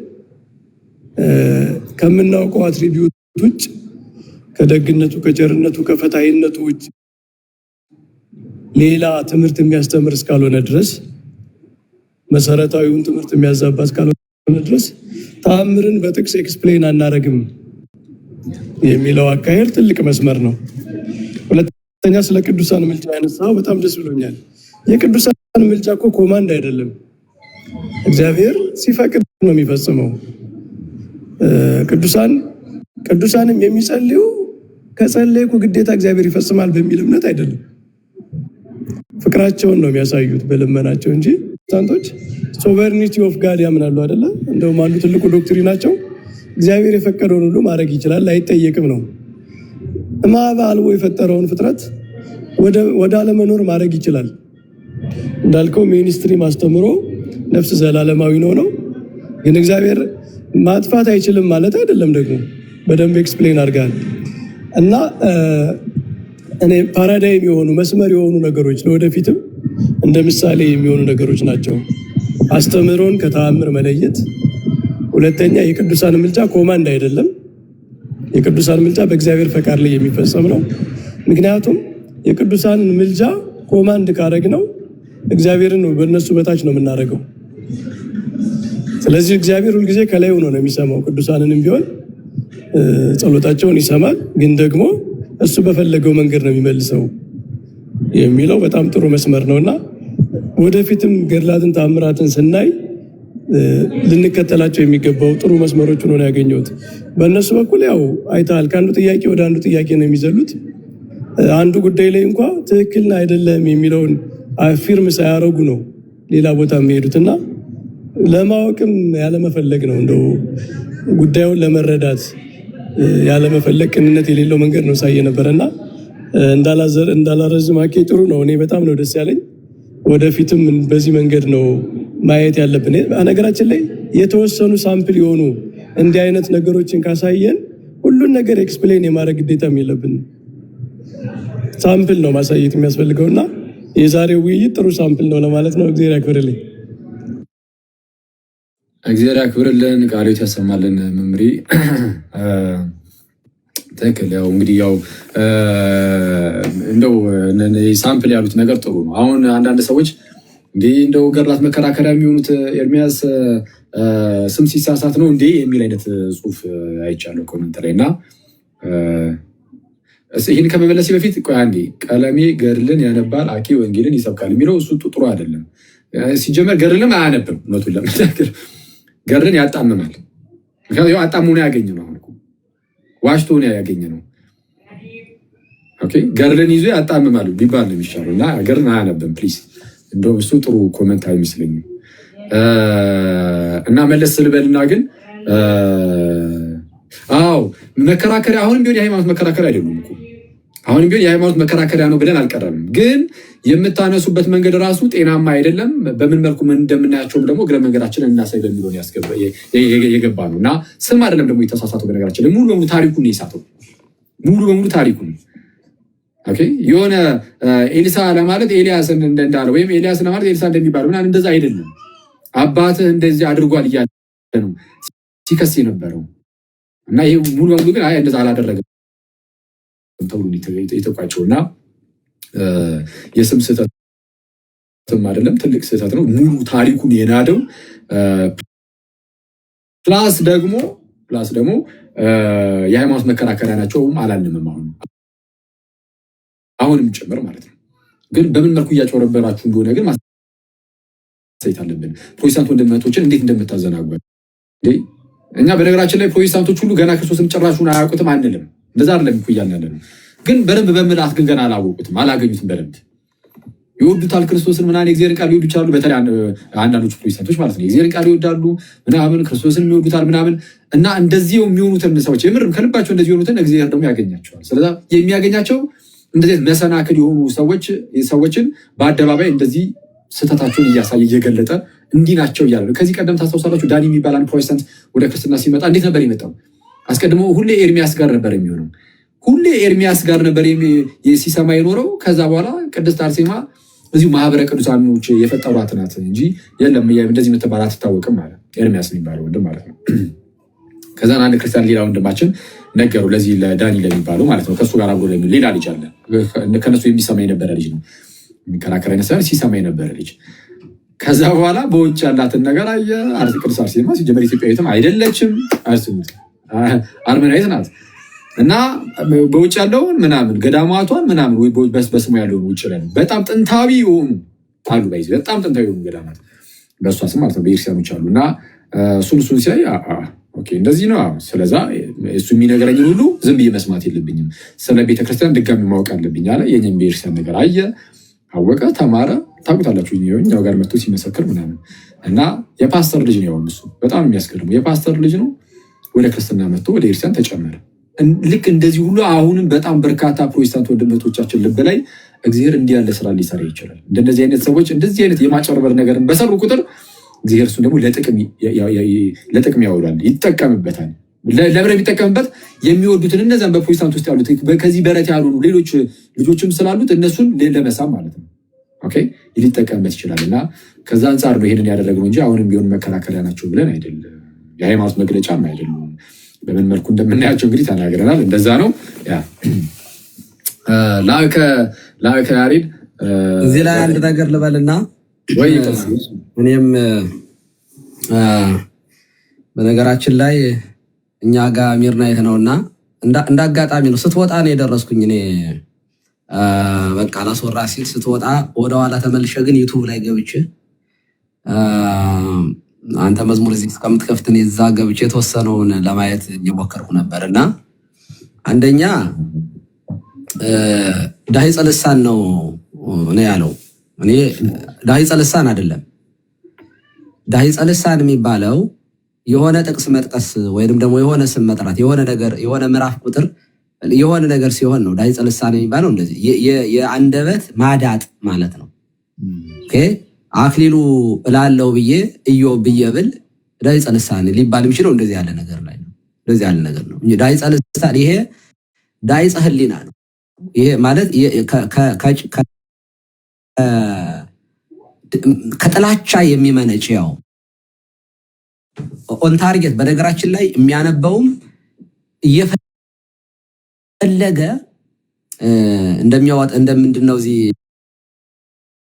ከምናውቀው አትሪቢዩት ውጭ ከደግነቱ፣ ከቸርነቱ፣ ከፈታይነቱ ውጭ ሌላ ትምህርት የሚያስተምር እስካልሆነ ድረስ መሰረታዊውን ትምህርት የሚያዛባ እስካልሆነ ድረስ ተአምርን በጥቅስ ኤክስፕሌን አናረግም የሚለው አካሄድ ትልቅ መስመር ነው። ሁለተኛ ስለ ቅዱሳን ምልጃ ያነሳው በጣም ደስ ብሎኛል። የቅዱሳን ምልጃ እኮ ኮማንድ አይደለም። እግዚአብሔር ሲፈቅድ ነው የሚፈጽመው። ቅዱሳንም የሚጸልዩ ከጸለይኩ ግዴታ እግዚአብሔር ይፈጽማል በሚል እምነት አይደለም። ፍቅራቸውን ነው የሚያሳዩት በልመናቸው እንጂ ሳንቶች ሶቨርኒቲ ኦፍ ጋድ ያምናሉ አይደለ? እንደውም አንዱ ትልቁ ዶክትሪናቸው እግዚአብሔር የፈቀደውን ሁሉ ማድረግ ይችላል፣ አይጠየቅም ነው። እማባ አልቦ የፈጠረውን ፍጥረት ወደ አለመኖር ማድረግ ይችላል። እንዳልከው ሚኒስትሪ ማስተምሮ ነፍስ ዘላለማዊ ነው። ግን እግዚአብሔር ማጥፋት አይችልም ማለት አይደለም። ደግሞ በደንብ ኤክስፕሌን አድርጋል እና እኔ ፓራዳይም የሆኑ መስመር የሆኑ ነገሮች ለወደፊትም እንደ ምሳሌ የሚሆኑ ነገሮች ናቸው። አስተምህሮን ከተአምር መለየት። ሁለተኛ የቅዱሳን ምልጃ ኮማንድ አይደለም። የቅዱሳን ምልጃ በእግዚአብሔር ፈቃድ ላይ የሚፈጸም ነው። ምክንያቱም የቅዱሳን ምልጃ ኮማንድ ካረግ ነው እግዚአብሔርን በእነሱ በታች ነው የምናደርገው። ስለዚህ እግዚአብሔር ሁልጊዜ ከላይ ሆኖ ነው የሚሰማው። ቅዱሳንንም ቢሆን ጸሎታቸውን ይሰማል፣ ግን ደግሞ እሱ በፈለገው መንገድ ነው የሚመልሰው የሚለው በጣም ጥሩ መስመር ነውና ወደፊትም ገድላትን ተአምራትን ስናይ ልንከተላቸው የሚገባው ጥሩ መስመሮች ነው ያገኘሁት። በእነሱ በኩል ያው አይተሃል፣ ከአንዱ ጥያቄ ወደ አንዱ ጥያቄ ነው የሚዘሉት። አንዱ ጉዳይ ላይ እንኳ ትክክል አይደለም የሚለውን አፊርም ሳያረጉ ነው ሌላ ቦታ የሚሄዱትና ለማወቅም ያለመፈለግ ነው። እንደው ጉዳዩን ለመረዳት ያለመፈለግ ቅንነት የሌለው መንገድ ነው ሳየ ነበርና እንዳላረዝም አኬ ጥሩ ነው። እኔ በጣም ነው ደስ ያለኝ። ወደፊትም በዚህ መንገድ ነው ማየት ያለብን። ነገራችን ላይ የተወሰኑ ሳምፕል የሆኑ እንዲህ አይነት ነገሮችን ካሳየን ሁሉን ነገር ኤክስፕሌን የማድረግ ግዴታም የለብን። ሳምፕል ነው ማሳየት የሚያስፈልገውና የዛሬው ውይይት ጥሩ ሳምፕል ነው ለማለት ነው። እግዚአብሔር ያክብርልኝ። እግዚአብሔር ያክብርልን፣ ቃሎት ያሰማልን። መምሪ ትክክል። ያው እንግዲህ ያው እንደው ሳምፕል ያሉት ነገር ጥሩ ነው። አሁን አንዳንድ ሰዎች እንዲህ እንደው ገድላት መከራከሪያ የሚሆኑት ኤርሚያስ ስም ሲሳሳት ነው እንዴ የሚል አይነት ጽሁፍ አይቻለሁ ኮመንት ላይ እና ይህን ከመመለሴ በፊት ቆይ አንዴ ቀለሜ ገድልን ያነባል አኬ ወንጌልን ይሰብካል የሚለው እሱ ጥሩ አይደለም። ሲጀመር ገድልም አያነብም። እውነቱን ለመናገር ገድልን ያጣምማል። ምክንያቱም አጣሙ ነው ያገኘ ነው፣ ዋሽቶ ነው ያገኘ ነው። ኦኬ ገድልን ይዞ ያጣምማሉ ቢባል ነው የሚሻለው እና ገድልን አያነብም ፕሊዝ። እንደውም እሱ ጥሩ ኮመንት አይመስለኝም። እና መለስ ስልበልና ግን አዎ መከራከሪያ አሁንም ቢሆን የሃይማኖት መከራከሪያ አይደሉም እኮ አሁንም ቢሆን የሃይማኖት መከራከሪያ ነው ብለን አልቀረንም። ግን የምታነሱበት መንገድ ራሱ ጤናማ አይደለም። በምን መልኩ እንደምናያቸውም ደግሞ እግረ መንገዳችንን እናሳይ በሚለው የገባ ነው እና ስም አይደለም ደግሞ የተሳሳተው። በነገራችን ሙሉ በሙሉ ታሪኩን ነው የሳተው። ሙሉ በሙሉ ታሪኩን ኦኬ የሆነ ኤሊሳ ለማለት ኤልያስ እንዳለ ወይም ኤልያስ ለማለት ኤሊሳ እንደሚባለው ምናምን እንደዛ አይደለም። አባትህ እንደዚህ አድርጓል እያለ ነው ሲከስ የነበረው እና ይሄ ሙሉ በሙሉ ግን አይ እንደዛ አላደረገም ተብሎ የተቋጨውና የስም ስህተትም አይደለም፣ ትልቅ ስህተት ነው። ሙሉ ታሪኩን የናደው ፕላስ ደግሞ የሃይማኖት መከራከሪያ ናቸውም አላልንም አሁንም ጭምር ማለት ነው። ግን በምን መልኩ እያጭበረበራችሁ እንደሆነ ግን ማሳየት አለብን። ፕሮቴስታንት ወንድሞቻችን እንዴት እንደምታዘናጉ እኛ በነገራችን ላይ ፕሮቴስታንቶች ሁሉ ገና ክርስቶስን ጭራሹን አያውቁትም አንልም። እንደዛ አይደለም እኮ እያልን ያለነው። ግን በደንብ በምልአት ግን ገና አላወቁትም፣ አላገኙትም። በደንብ ይወዱታል ክርስቶስን ምናምን የእግዚአብሔርን ቃል ይወዱ ይችላሉ። በተለይ አንዳንዶቹ ፕሮቴስታንቶች ማለት ነው የእግዚአብሔርን ቃል ይወዳሉ ምናምን ክርስቶስን ይወዱታል ምናምን እና እንደዚህ የሚሆኑትን ሰዎች የምርም ከልባቸው እንደዚህ የሆኑትን እግዚአብሔር ደግሞ ያገኛቸዋል። ስለዚህ የሚያገኛቸው እንደዚህ መሰናክል የሆኑ ሰዎችን በአደባባይ እንደዚህ ስህተታቸውን እያሳየ እየገለጠ እንዲህ ናቸው እያለ ነው። ከዚህ ቀደም ታስታውሳላችሁ ዳኒ የሚባል አንድ ፕሮቴስታንት ወደ ክርስትና ሲመጣ እንዴት ነበር የመጣው? አስቀድሞ ሁሌ ኤርሚያስ ጋር ነበር የሚሆነው። ሁሌ ኤርሚያስ ጋር ነበር ሲሰማ የኖረው። ከዛ በኋላ ቅድስት አርሴማ እዚሁ ማህበረ ቅዱሳኖች የፈጠሯት ናት እንጂ የለም እንደዚህ የምትባል አትታወቅም ማለት ኤርሚያስ የሚባለው ወንድም ማለት ነው። ከዛ አንድ ክርስቲያን ሌላ ወንድማችን ነገሩ ለዚህ ለዳኒ ለሚባለው ማለት ነው ከሱ ጋር አብሮ ሌላ ልጅ አለ ከነሱ የሚሰማ የነበረ ልጅ ነው የሚከራከር አይነት ሳይሆን ሲሰማ የነበረ ልጅ። ከዛ በኋላ በውጭ ያላትን ነገር አየ። ቅድስት አርሴማ ሲጀመር ኢትዮጵያዊትም አይደለችም፣ አርመናዊት ናት እና በውጭ ያለውን ምናምን ገዳማቷን ምናምን በስሙ ያለውን ውጭ ላይ በጣም ጥንታዊ የሆኑ አሉ ባይዚ በጣም ጥንታዊ የሆኑ ገዳማት በእሷ ስም ማለት ነው በኤርሲያኖች አሉ። እና እሱን ሲያይ ኦኬ እንደዚህ ነው። ስለዛ እሱ የሚነገረኝ ሁሉ ዝም ብዬ መስማት የለብኝም፣ ስለ ቤተክርስቲያን ድጋሚ ማወቅ አለብኝ አለ። የኛም ቤተክርስቲያን ነገር አየ፣ አወቀ፣ ተማረ። ታውቁታላችሁ እኛው ጋር መጥቶ ሲመሰክር ምናምን እና የፓስተር ልጅ ነው። እሱ በጣም የሚያስገርመው የፓስተር ልጅ ነው። ወደ ክርስትና መጥቶ ወደ ቤተክርስቲያን ተጨመረ። ልክ እንደዚህ ሁሉ አሁንም በጣም በርካታ ፕሮቴስታንት ወንድሞቻችን ልብ ላይ እግዚአብሔር እንዲህ ያለ ስራ ሊሰራ ይችላል። እንደነዚህ አይነት ሰዎች እንደዚህ አይነት የማጨረበር ነገርን በሰሩ ቁጥር እግዚአብሔር እሱን ደግሞ ለጥቅም ያውላል፣ ይጠቀምበታል። ለምን የሚጠቀምበት የሚወዱትን እነዛን በፕሮቴስታንት ውስጥ ያሉት ከዚህ በረት ያልሆኑ ሌሎች ልጆችም ስላሉት እነሱን ለመሳም ማለት ነው። ኦኬ ሊጠቀምበት ይችላል። እና ከዛ አንጻር ነው ይሄንን ያደረግነው እንጂ አሁንም ቢሆን መከራከሪያ ናቸው ብለን አይደለም፣ የሃይማኖት መግለጫም አይደለም። በምን መልኩ እንደምናያቸው እንግዲህ ተናግረናል። እንደዛ ነው። ላከ ያሬድ እዚህ ላይ አንድ ነገር ልበልና ወይ እኔም በነገራችን ላይ እኛ ጋር ሚርናይት ነውና እንደ አጋጣሚ ነው ስትወጣ ነው የደረስኩኝ። እኔ በቃ ላስወራ ሲል ስትወጣ ወደኋላ ተመልሼ ግን ዩቲዩብ ላይ ገብቼ አንተ መዝሙር እዚህ እስከምትከፍት እኔ እዛ ገብቼ የተወሰነውን ለማየት እየሞከርኩ ነበርና አንደኛ ዳሂፀ ልሳን ነው ያለው። እኔ ዳሂፀ ልሳን አይደለም። ዳሂፀ ልሳን የሚባለው የሆነ ጥቅስ መጥቀስ ወይንም ደግሞ የሆነ ስም መጥራት የሆነ ነገር የሆነ ምዕራፍ ቁጥር የሆነ ነገር ሲሆን ነው ዳሂፀ ልሳን የሚባለው። እንደዚህ የአንደበት ማዳጥ ማለት ነው። ኦኬ አክሊሉ እላለው ብዬ ኢዮብ ብዬ ብል ዳሂፀ ልሳን ሊባል የሚችለው እንደዚህ ያለ ነገር ላይ ነው። እንደዚህ ያለ ነገር ነው። ዳሂፀ ልሳን ይሄ ዳሂፀ ህሊና ነው። ይሄ ማለት ከጥላቻ የሚመነጭ ያው ኦን ታርጌት በነገራችን ላይ የሚያነበውም እየፈለገ እንደሚያወጥ እንደምንድነው እዚህ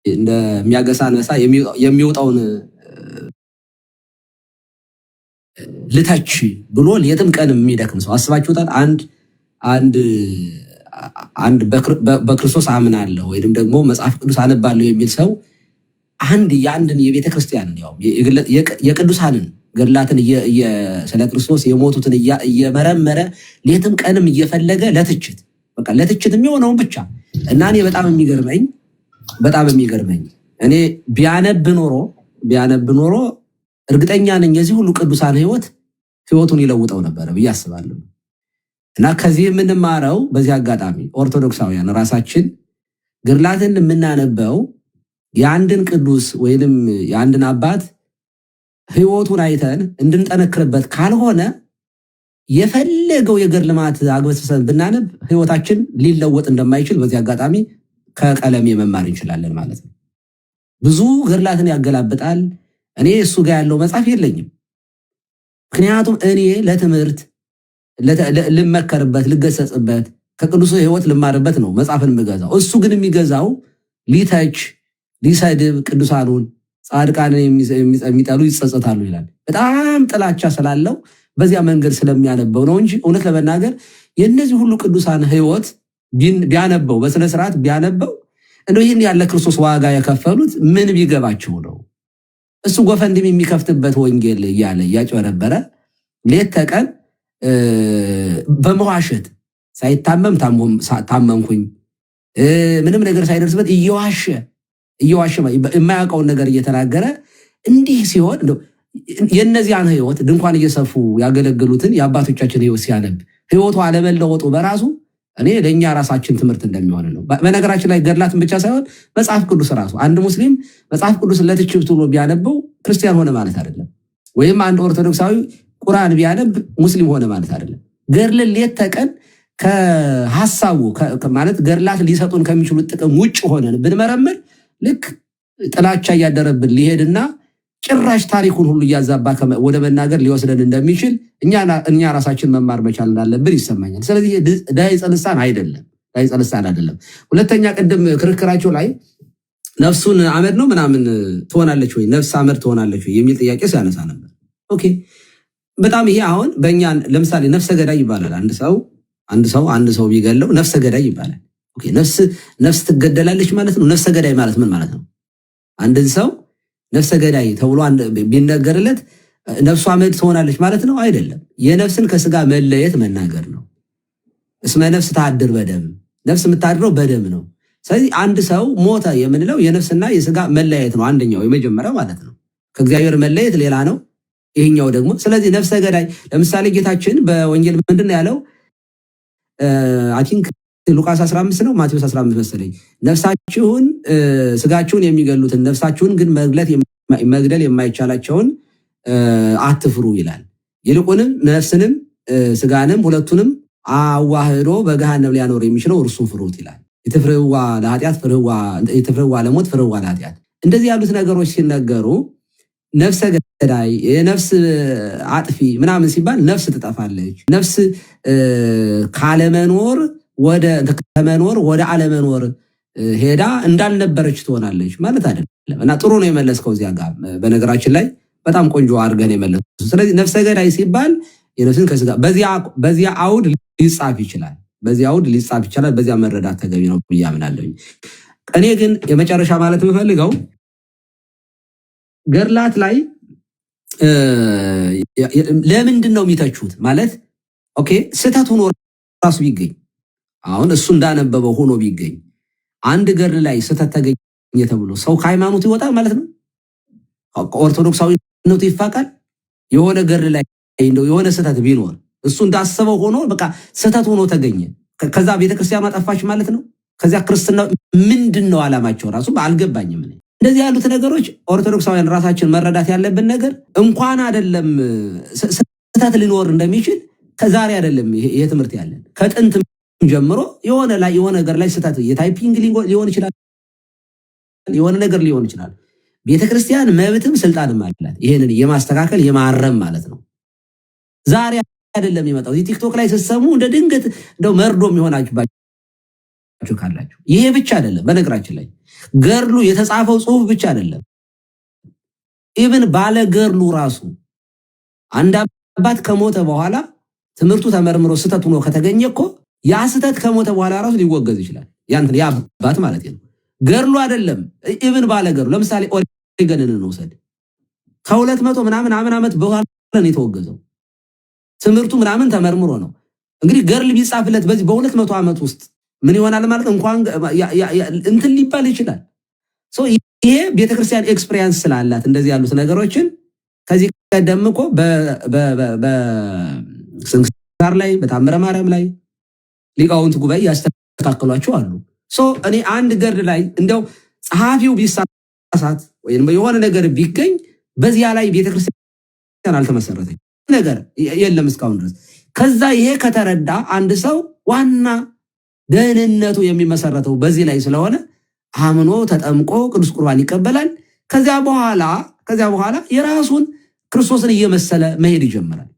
እንደሚያገሳ ነሳ የሚወጣውን ልታች ብሎ የትም ቀን የሚደክም ሰው አስባችሁታል? አንድ በክርስቶስ አምናለሁ ወይንም ደግሞ መጽሐፍ ቅዱስ አነባለሁ የሚል ሰው የአንድን የቤተ ክርስቲያንን ያው የቅዱሳንን ገድላትን ስለ ክርስቶስ የሞቱትን እየመረመረ ሌትም ቀንም እየፈለገ ለትችት በቃ ለትችት የሚሆነውን ብቻ እና እኔ በጣም የሚገርመኝ እኔ ቢያነብ ኖሮ እርግጠኛ ነኝ የዚህ ሁሉ ቅዱሳን ህይወቱን ይለውጠው ነበረ ብዬ አስባለሁ። እና ከዚህ የምንማረው በዚህ አጋጣሚ ኦርቶዶክሳውያን ራሳችን ገድላትን የምናነበው የአንድን ቅዱስ ወይንም የአንድን አባት ህይወቱን አይተን እንድንጠነክርበት ካልሆነ የፈለገው የገድል ልማት አግበስብሰን ብናነብ ህይወታችን ሊለወጥ እንደማይችል በዚህ አጋጣሚ ከቀለም መማር እንችላለን ማለት ነው። ብዙ ገድላትን ያገላብጣል። እኔ እሱ ጋር ያለው መጽሐፍ የለኝም። ምክንያቱም እኔ ለትምህርት ልመከርበት ልገሰጽበት ከቅዱሱ ህይወት ልማርበት ነው መጽሐፍን የምገዛው። እሱ ግን የሚገዛው ሊተች ሊሰድብ ቅዱሳኑን ጻድቃንን የሚጠሉ ይጸጸታሉ ይላል። በጣም ጥላቻ ስላለው በዚያ መንገድ ስለሚያነበው ነው እንጂ እውነት ለመናገር የእነዚህ ሁሉ ቅዱሳን ህይወት ቢያነበው በስነ ስርዓት ቢያነበው እንደው ይህን ያለ ክርስቶስ ዋጋ የከፈሉት ምን ቢገባቸው ነው? እሱ ጎፈንድም የሚከፍትበት ወንጌል እያለ እያጭበረበረ ሌት ተቀን በመዋሸት ሳይታመም ታመምኩኝ ምንም ነገር ሳይደርስበት እየዋሸ የማያውቀውን ነገር እየተናገረ እንዲህ ሲሆን የእነዚያን ህይወት ድንኳን እየሰፉ ያገለግሉትን የአባቶቻችን ህይወት ሲያነብ ህይወቱ አለመለወጡ በራሱ እኔ ለእኛ ራሳችን ትምህርት እንደሚሆን ነው። በነገራችን ላይ ገድላትን ብቻ ሳይሆን መጽሐፍ ቅዱስ ራሱ አንድ ሙስሊም መጽሐፍ ቅዱስ ለትችት ብሎ ቢያነበው ክርስቲያን ሆነ ማለት አይደለም። ወይም አንድ ኦርቶዶክሳዊ ቁርአን ቢያነብ ሙስሊም ሆነ ማለት አይደለም። ገድልን ሌት ተቀን ከሐሳቡ ማለት ገድላት ሊሰጡን ከሚችሉት ጥቅም ውጭ ሆነን ብንመረምር ልክ ጥላቻ እያደረብን ሊሄድና ጭራሽ ታሪኩን ሁሉ እያዛባ ወደ መናገር ሊወስደን እንደሚችል እኛ ራሳችን መማር መቻል እንዳለብን ይሰማኛል። ስለዚህ ዳይጸ ልሳን አይደለም። ሁለተኛ ቅድም ክርክራቸው ላይ ነፍሱን አመድ ነው ምናምን ትሆናለች ወይ ነፍስ አመድ ትሆናለች ወይ የሚል ጥያቄ ሲያነሳ ነበር። ኦኬ በጣም ይሄ አሁን በእኛ ለምሳሌ ነፍሰ ገዳይ ይባላል። አንድ ሰው ቢገለው ነፍሰ ገዳይ ይባላል። ኦኬ ነፍስ ትገደላለች ማለት ነው። ነፍሰ ገዳይ ማለት ምን ማለት ነው? አንድን ሰው ነፍሰ ገዳይ ተብሎ ቢነገርለት ነፍሱ አመድ ትሆናለች ማለት ነው? አይደለም። የነፍስን ከስጋ መለየት መናገር ነው። እስመ ነፍስ ታድር በደም፣ ነፍስ የምታድረው በደም ነው። ስለዚህ አንድ ሰው ሞተ የምንለው የነፍስና የስጋ መለየት ነው። አንደኛው የመጀመሪያው ማለት ነው። ከእግዚአብሔር መለየት ሌላ ነው፣ ይሄኛው ደግሞ። ስለዚህ ነፍሰ ገዳይ ለምሳሌ ጌታችን በወንጌል ምንድን ነው ያለው? አይ ቲንክ ሉቃስ 15 ነው ማቴዎስ 15 መሰለኝ። ነፍሳችሁን ስጋችሁን የሚገሉትን ነፍሳችሁን ግን መግደል የማይቻላቸውን አትፍሩ ይላል። ይልቁንም ነፍስንም ስጋንም ሁለቱንም አዋህዶ በገሃነም ሊያኖር የሚችለው እርሱን ፍሩት ይላል። የተፍርህዋ ለኃጢአት የተፍርህዋ ለሞት ፍርህዋ ለኃጢአት። እንደዚህ ያሉት ነገሮች ሲነገሩ ነፍሰ ገዳይ የነፍስ አጥፊ ምናምን ሲባል ነፍስ ትጠፋለች። ነፍስ ከመኖር ወደ አለመኖር ሄዳ እንዳልነበረች ትሆናለች ማለት አይደለም። እና ጥሩ ነው የመለስከው እዚያ ጋር በነገራችን ላይ በጣም ቆንጆ አድርገን የመለስከው። ስለዚህ ነፍሰ ገዳይ ሲባል የነፍስን ከስጋ በዚያ አውድ ሊጻፍ ይችላል። በዚያ መረዳት ተገቢ ነው ብዬ አምናለሁ። እኔ ግን የመጨረሻ ማለት የምፈልገው ገድላት ላይ ለምንድን ነው የሚተቹት? ማለት ኦኬ ስህተት ሆኖ ራሱ ቢገኝ አሁን እሱ እንዳነበበው ሆኖ ቢገኝ አንድ ገድል ላይ ስህተት ተገኘ ተብሎ ሰው ከሃይማኖት ይወጣል ማለት ነው? ኦርቶዶክሳዊነቱ ይፋቃል? የሆነ ገድል ላይ እንደው የሆነ ስህተት ቢኖር እሱ እንዳሰበው ሆኖ በቃ ስህተት ሆኖ ተገኘ፣ ከዛ ቤተክርስቲያን ማጠፋች ማለት ነው? ከዚያ ክርስትና ምንድን ነው ዓላማቸው? ራሱ አልገባኝም። እንደዚህ ያሉት ነገሮች ኦርቶዶክሳውያን ራሳችን መረዳት ያለብን ነገር እንኳን አይደለም ስህተት ሊኖር እንደሚችል ከዛሬ አይደለም ይሄ ትምህርት ያለን ከጥንት ጀምሮ የሆነ ነገር ላይ ስህተት የታይፒንግ ሊሆን ይችላል፣ የሆነ ነገር ሊሆን ይችላል። ቤተክርስቲያን መብትም ስልጣንም አላት ይሄንን የማስተካከል የማረም ማለት ነው። ዛሬ አይደለም የመጣው። ቲክቶክ ላይ ስትሰሙ እንደ ድንገት እንደው መርዶ የሚሆናችሁ ካላችሁ ይሄ ብቻ አይደለም። በነገራችን ላይ ገርሉ የተጻፈው ጽሁፍ ብቻ አይደለም። ኢቭን ባለ ገርሉ ራሱ አንድ አባት ከሞተ በኋላ ትምህርቱ ተመርምሮ ስህተት ሆኖ ከተገኘ እኮ ያ ስህተት ከሞተ በኋላ ራሱ ሊወገዝ ይችላል። ያ አባት ማለት ነው። ገርሉ አይደለም። ኢቭን ባለ ገርሉ ለምሳሌ ኦሪገንን እንውሰድ። ከ200 ምናምን ዓመት በኋላ ነው የተወገዘው። ትምህርቱ ምናምን ተመርምሮ ነው። እንግዲህ ገርል ቢጻፍለት በዚህ በ200 ዓመት ውስጥ ምን ይሆናል ማለት እንኳን እንትን ሊባል ይችላል። ይሄ ቤተክርስቲያን ኤክስፒሪየንስ ስላላት እንደዚህ ያሉት ነገሮችን ከዚህ ቀደም እኮ በስንክሳር ላይ በታምረ ማርያም ላይ ሊቃውንት ጉባኤ ያስተካክሏቸው አሉ። እኔ አንድ ገድል ላይ እንደው ጸሐፊው ቢሳሳት ወይም የሆነ ነገር ቢገኝ በዚያ ላይ ቤተክርስቲያን አልተመሰረተኝ ነገር የለም እስካሁን ድረስ። ከዛ ይሄ ከተረዳ አንድ ሰው ዋና ደህንነቱ የሚመሰረተው በዚህ ላይ ስለሆነ አምኖ ተጠምቆ ቅዱስ ቁርባን ይቀበላል። ከዚያ በኋላ የራሱን ክርስቶስን እየመሰለ መሄድ ይጀምራል፣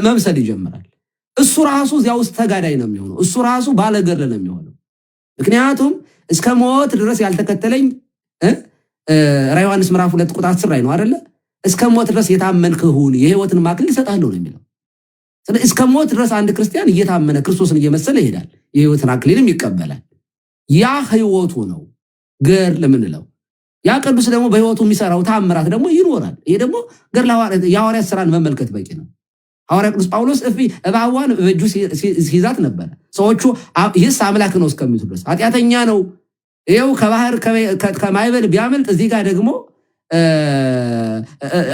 መምሰል ይጀምራል። እሱ ራሱ እዚያ ውስጥ ተጋዳይ ነው የሚሆነው። እሱ ራሱ ባለገድል ነው የሚሆነው። ምክንያቱም እስከ ሞት ድረስ ያልተከተለኝ ራዕየ ዮሐንስ ምዕራፍ 2 ቁጥር 10 ላይ ነው አይደለ? እስከ ሞት ድረስ የታመንክ ሁን የሕይወትን አክሊል እሰጥሃለሁ ነው የሚለው። ስለዚህ እስከ ሞት ድረስ አንድ ክርስቲያን እየታመነ ክርስቶስን እየመሰለ ይሄዳል፣ የሕይወትን አክሊልም ይቀበላል። ያ ሕይወቱ ነው ገድል የምንለው። ያ ቅዱስ ደግሞ በሕይወቱ የሚሰራው ታምራት ደግሞ ይኖራል። ይሄ ደግሞ ገድል የሐዋርያት ስራን መመልከት በቂ ነው። ሐዋርያ ቅዱስ ጳውሎስ እባቧን በእጁ ሲይዛት ነበር። ሰዎቹ ይህስ አምላክ ነው እስከሚሉ ድረስ ኃጢአተኛ ነው፣ ይኸው ከባህር ከማይበል ቢያመልጥ እዚህ ጋር ደግሞ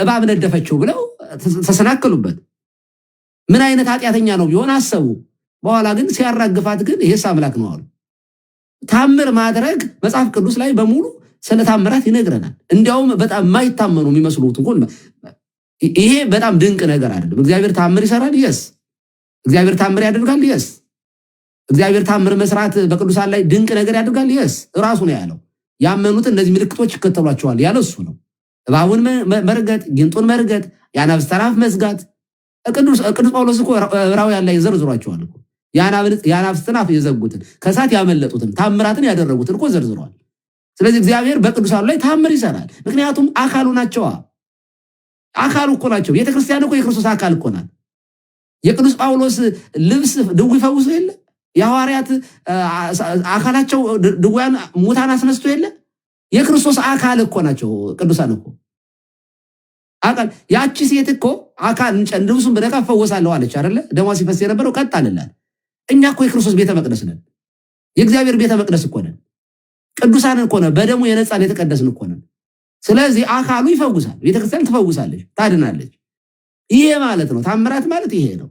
እባብ ነደፈችው ብለው ተሰናከሉበት። ምን አይነት ኃጢአተኛ ነው ቢሆን አሰቡ። በኋላ ግን ሲያራግፋት ግን ይሄስ አምላክ ነው አሉ። ታምር ማድረግ መጽሐፍ ቅዱስ ላይ በሙሉ ስለ ታምራት ይነግረናል። እንዲያውም በጣም የማይታመኑ የሚመስሉት እንኳን ይሄ በጣም ድንቅ ነገር አይደለም። እግዚአብሔር ታምር ይሰራል። የስ እግዚአብሔር ታምር ያደርጋል። የስ እግዚአብሔር ታምር መስራት በቅዱሳን ላይ ድንቅ ነገር ያደርጋል። የስ ራሱ ነው ያለው። ያመኑት እነዚህ ምልክቶች ይከተሏቸዋል ያለው እሱ ነው። እባቡን መርገጥ፣ ጊንጡን መርገጥ፣ የአናብስት አፍ መዝጋት። ቅዱስ ጳውሎስ እኮ ዕብራውያን ላይ ዘርዝሯቸዋል እኮ የአናብስትን አፍ የዘጉትን ከእሳት ያመለጡትን ታምራትን ያደረጉትን እኮ ዘርዝሯል። ስለዚህ እግዚአብሔር በቅዱሳኑ ላይ ታምር ይሰራል። ምክንያቱም አካሉ ናቸዋ። አካሉ እኮ ናቸው። ቤተክርስቲያን እኮ የክርስቶስ አካል እኮ ናት። የቅዱስ ጳውሎስ ልብስ ድውይ ይፈውሱ የለ? የሐዋርያት አካላቸው ድውያን ሙታን አስነስቶ የለ? የክርስቶስ አካል እኮ ናቸው ቅዱሳን እኮ አካል። ያቺ ሴት እኮ አካል ልብሱን በነካ ፈወሳለሁ አለች አይደለ? ደሟ ሲፈስ የነበረው ቀጥ አለላት። እኛ እኮ የክርስቶስ ቤተ መቅደስ ነን። የእግዚአብሔር ቤተ መቅደስ እኮ ነን። ቅዱሳን እኮ ነን። በደሙ የነጻን የተቀደስን እኮ ነን። ስለዚህ አካሉ ይፈውሳል። ቤተክርስቲያን ትፈውሳለች፣ ታድናለች። ይሄ ማለት ነው ታምራት ማለት ይሄ ነው።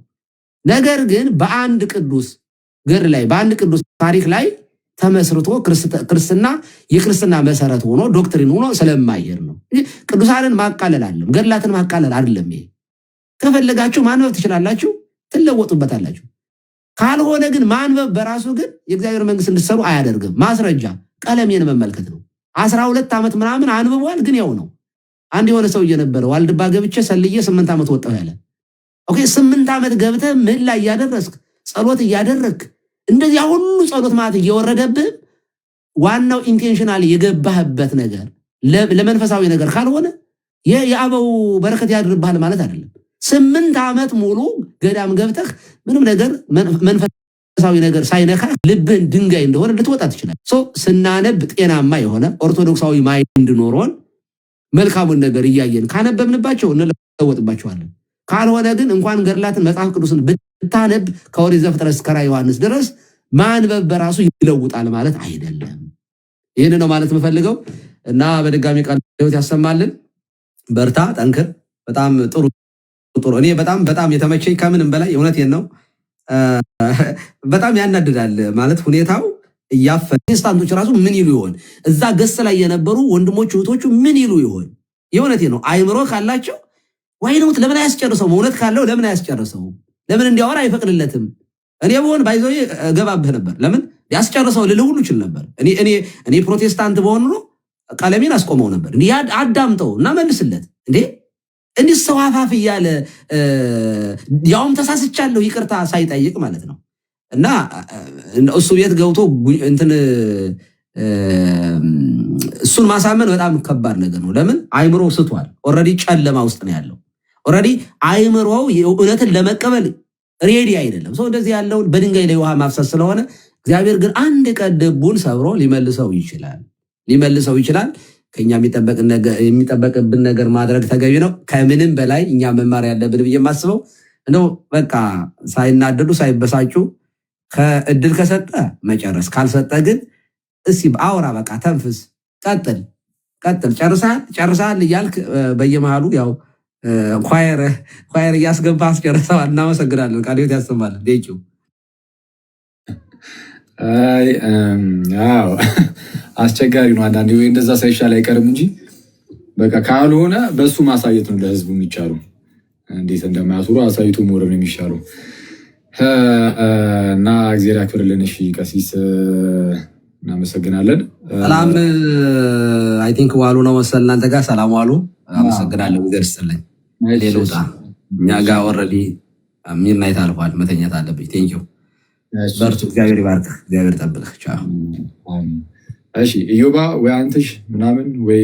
ነገር ግን በአንድ ቅዱስ ገድል ላይ በአንድ ቅዱስ ታሪክ ላይ ተመስርቶ ክርስትና የክርስትና መሰረት ሆኖ ዶክትሪን ሆኖ ስለማይሄድ ነው። ቅዱሳንን ማቃለል አይደለም፣ ገድላትን ማቃለል አይደለም። ይሄ ከፈለጋችሁ ማንበብ ትችላላችሁ፣ ትለወጡበታላችሁ። ካልሆነ ግን ማንበብ በራሱ ግን የእግዚአብሔር መንግስት እንድትሰሩ አያደርግም። ማስረጃ ቀለሜን መመልከት ነው። 12 ዓመት ምናምን አንብቧል፣ ግን ያው ነው። አንድ የሆነ ሰው እየነበረ ዋልድባ ገብቼ ሰልዬ 8 ዓመት ወጣሁ ያለ። ኦኬ 8 ዓመት ገብተህ ምን ላይ እያደረስክ ጸሎት እያደረግክ እንደዚያ ሁሉ ጸሎት ማለት እየወረደብህ ዋናው ኢንቴንሽናል የገባህበት ነገር ለመንፈሳዊ ነገር ካልሆነ የአበው በረከት ያድርብሃል ማለት አይደለም። 8 ዓመት ሙሉ ገዳም ገብተህ ምንም ነገር መንፈሳዊ ነገር ሳይነካ ልብህን ድንጋይ እንደሆነ ልትወጣ ትችላለህ። ስናነብ ጤናማ የሆነ ኦርቶዶክሳዊ ማይንድ ኖሮን መልካሙን ነገር እያየን ካነበብንባቸው እንለወጥባቸዋለን። ካልሆነ ግን እንኳን ገድላትን መጽሐፍ ቅዱስን ብታነብ ከኦሪት ዘፍጥረት እስከ ራዕየ ዮሐንስ ድረስ ማንበብ በራሱ ይለውጣል ማለት አይደለም። ይህን ነው ማለት የምፈልገው እና በድጋሚ ቃለ ሕይወት ያሰማልን። በርታ፣ ጠንክር። በጣም ጥሩ። እኔ በጣም የተመቸኝ ከምንም በላይ እውነቴን ነው። በጣም ያናድዳል ማለት ሁኔታው ፕሮቴስታንቶች ራሱ ምን ይሉ ይሆን? እዛ ገስ ላይ የነበሩ ወንድሞች እህቶቹ ምን ይሉ ይሆን? የእውነቴን ነው። አይምሮ ካላቸው ዋይነውት ለምን አያስጨርሰው? እውነት ካለው ለምን አያስጨርሰው? ለምን እንዲያወራ አይፈቅድለትም? እኔ በሆን ባይዘው ገባብህ ነበር። ለምን ያስጨርሰው ልልህ ሁሉ ይችል ነበር። እኔ ፕሮቴስታንት በሆን ነው ቀለሜን አስቆመው ነበር። አዳምጠው እና መልስለት እንዴ እንዲህ ሰው አፋፍ እያለ ያውም ተሳስቻለሁ ይቅርታ ሳይጠይቅ ማለት ነው። እና እሱ ቤት ገብቶ እንትን እሱን ማሳመን በጣም ከባድ ነገር ነው። ለምን አይምሮ ስቷል። ኦልሬዲ ጨለማ ውስጥ ነው ያለው። ኦልሬዲ አይምሮው እውነትን ለመቀበል ሬዲ አይደለም። ሰው እንደዚህ ያለውን በድንጋይ ላይ ውሃ ማፍሰስ ስለሆነ እግዚአብሔር ግን አንድ ቀን ልቡን ሰብሮ ሊመልሰው ይችላል። ከኛ የሚጠበቅብን ነገር ማድረግ ተገቢ ነው። ከምንም በላይ እኛ መማር ያለብን ብዬ የማስበው እንደው በቃ ሳይናደዱ ሳይበሳጩ ከእድል ከሰጠ መጨረስ፣ ካልሰጠ ግን እስኪ አውራ፣ በቃ ተንፍስ፣ ቀጥል። ጨርሳል እያልክ በየመሃሉ ያው ኳየር እያስገባ አስጨርሰዋል። እናመሰግናለን። ቃለ ሕይወት ያሰማልን። ዴኪው አስቸጋሪ ነው አንዳንዴ። ወይ እንደዛ ሳይሻል አይቀርም እንጂ በቃ ካልሆነ በሱ ማሳየት ነው ለህዝቡ የሚቻሉ እንዴት እንደማያስሩ አሳይቶ ሞረን የሚሻሉ እና እግዚአብሔር ያክብርልን። እሺ ቀሲስ እናመሰግናለን። ሰላም አይ ቲንክ ዋሉ ነው መሰል እናንተ ጋር ሰላም ዋሉ። አመሰግናለሁ። ይደርስልኝ ሌሎታ እኛ ጋር ኦልሬዲ ሚድናይት አልፏል። መተኛት አለብኝ። ቴንኪው በርቱ። እግዚአብሔር ይባርክ። እግዚአብሔር ጠብቅህ። ቻው። እሺ ኢዮባ ወይ አንተሽ ምናምን ወይ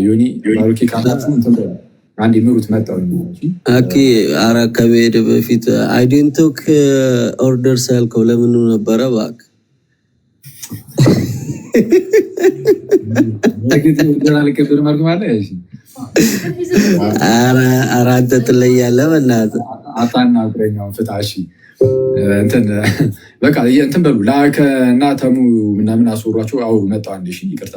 ዮኒ ባሩኪ ካላችሁ አንድ ምሩት መጣው አኪ አራ ከመሄድ በፊት አይዴንቲክ ኦርደር ሳልከው ለምን ነበረ? ባክ አራ አንተ ትለያለህ። በእናትህ አጣና አብረኛው ፍታሺ እንትን በቃ እንትን በሉ ላከ እና ተሙ ምናምን አስወሯቸው። አው መጣው አንድ ሺ ይቅርታ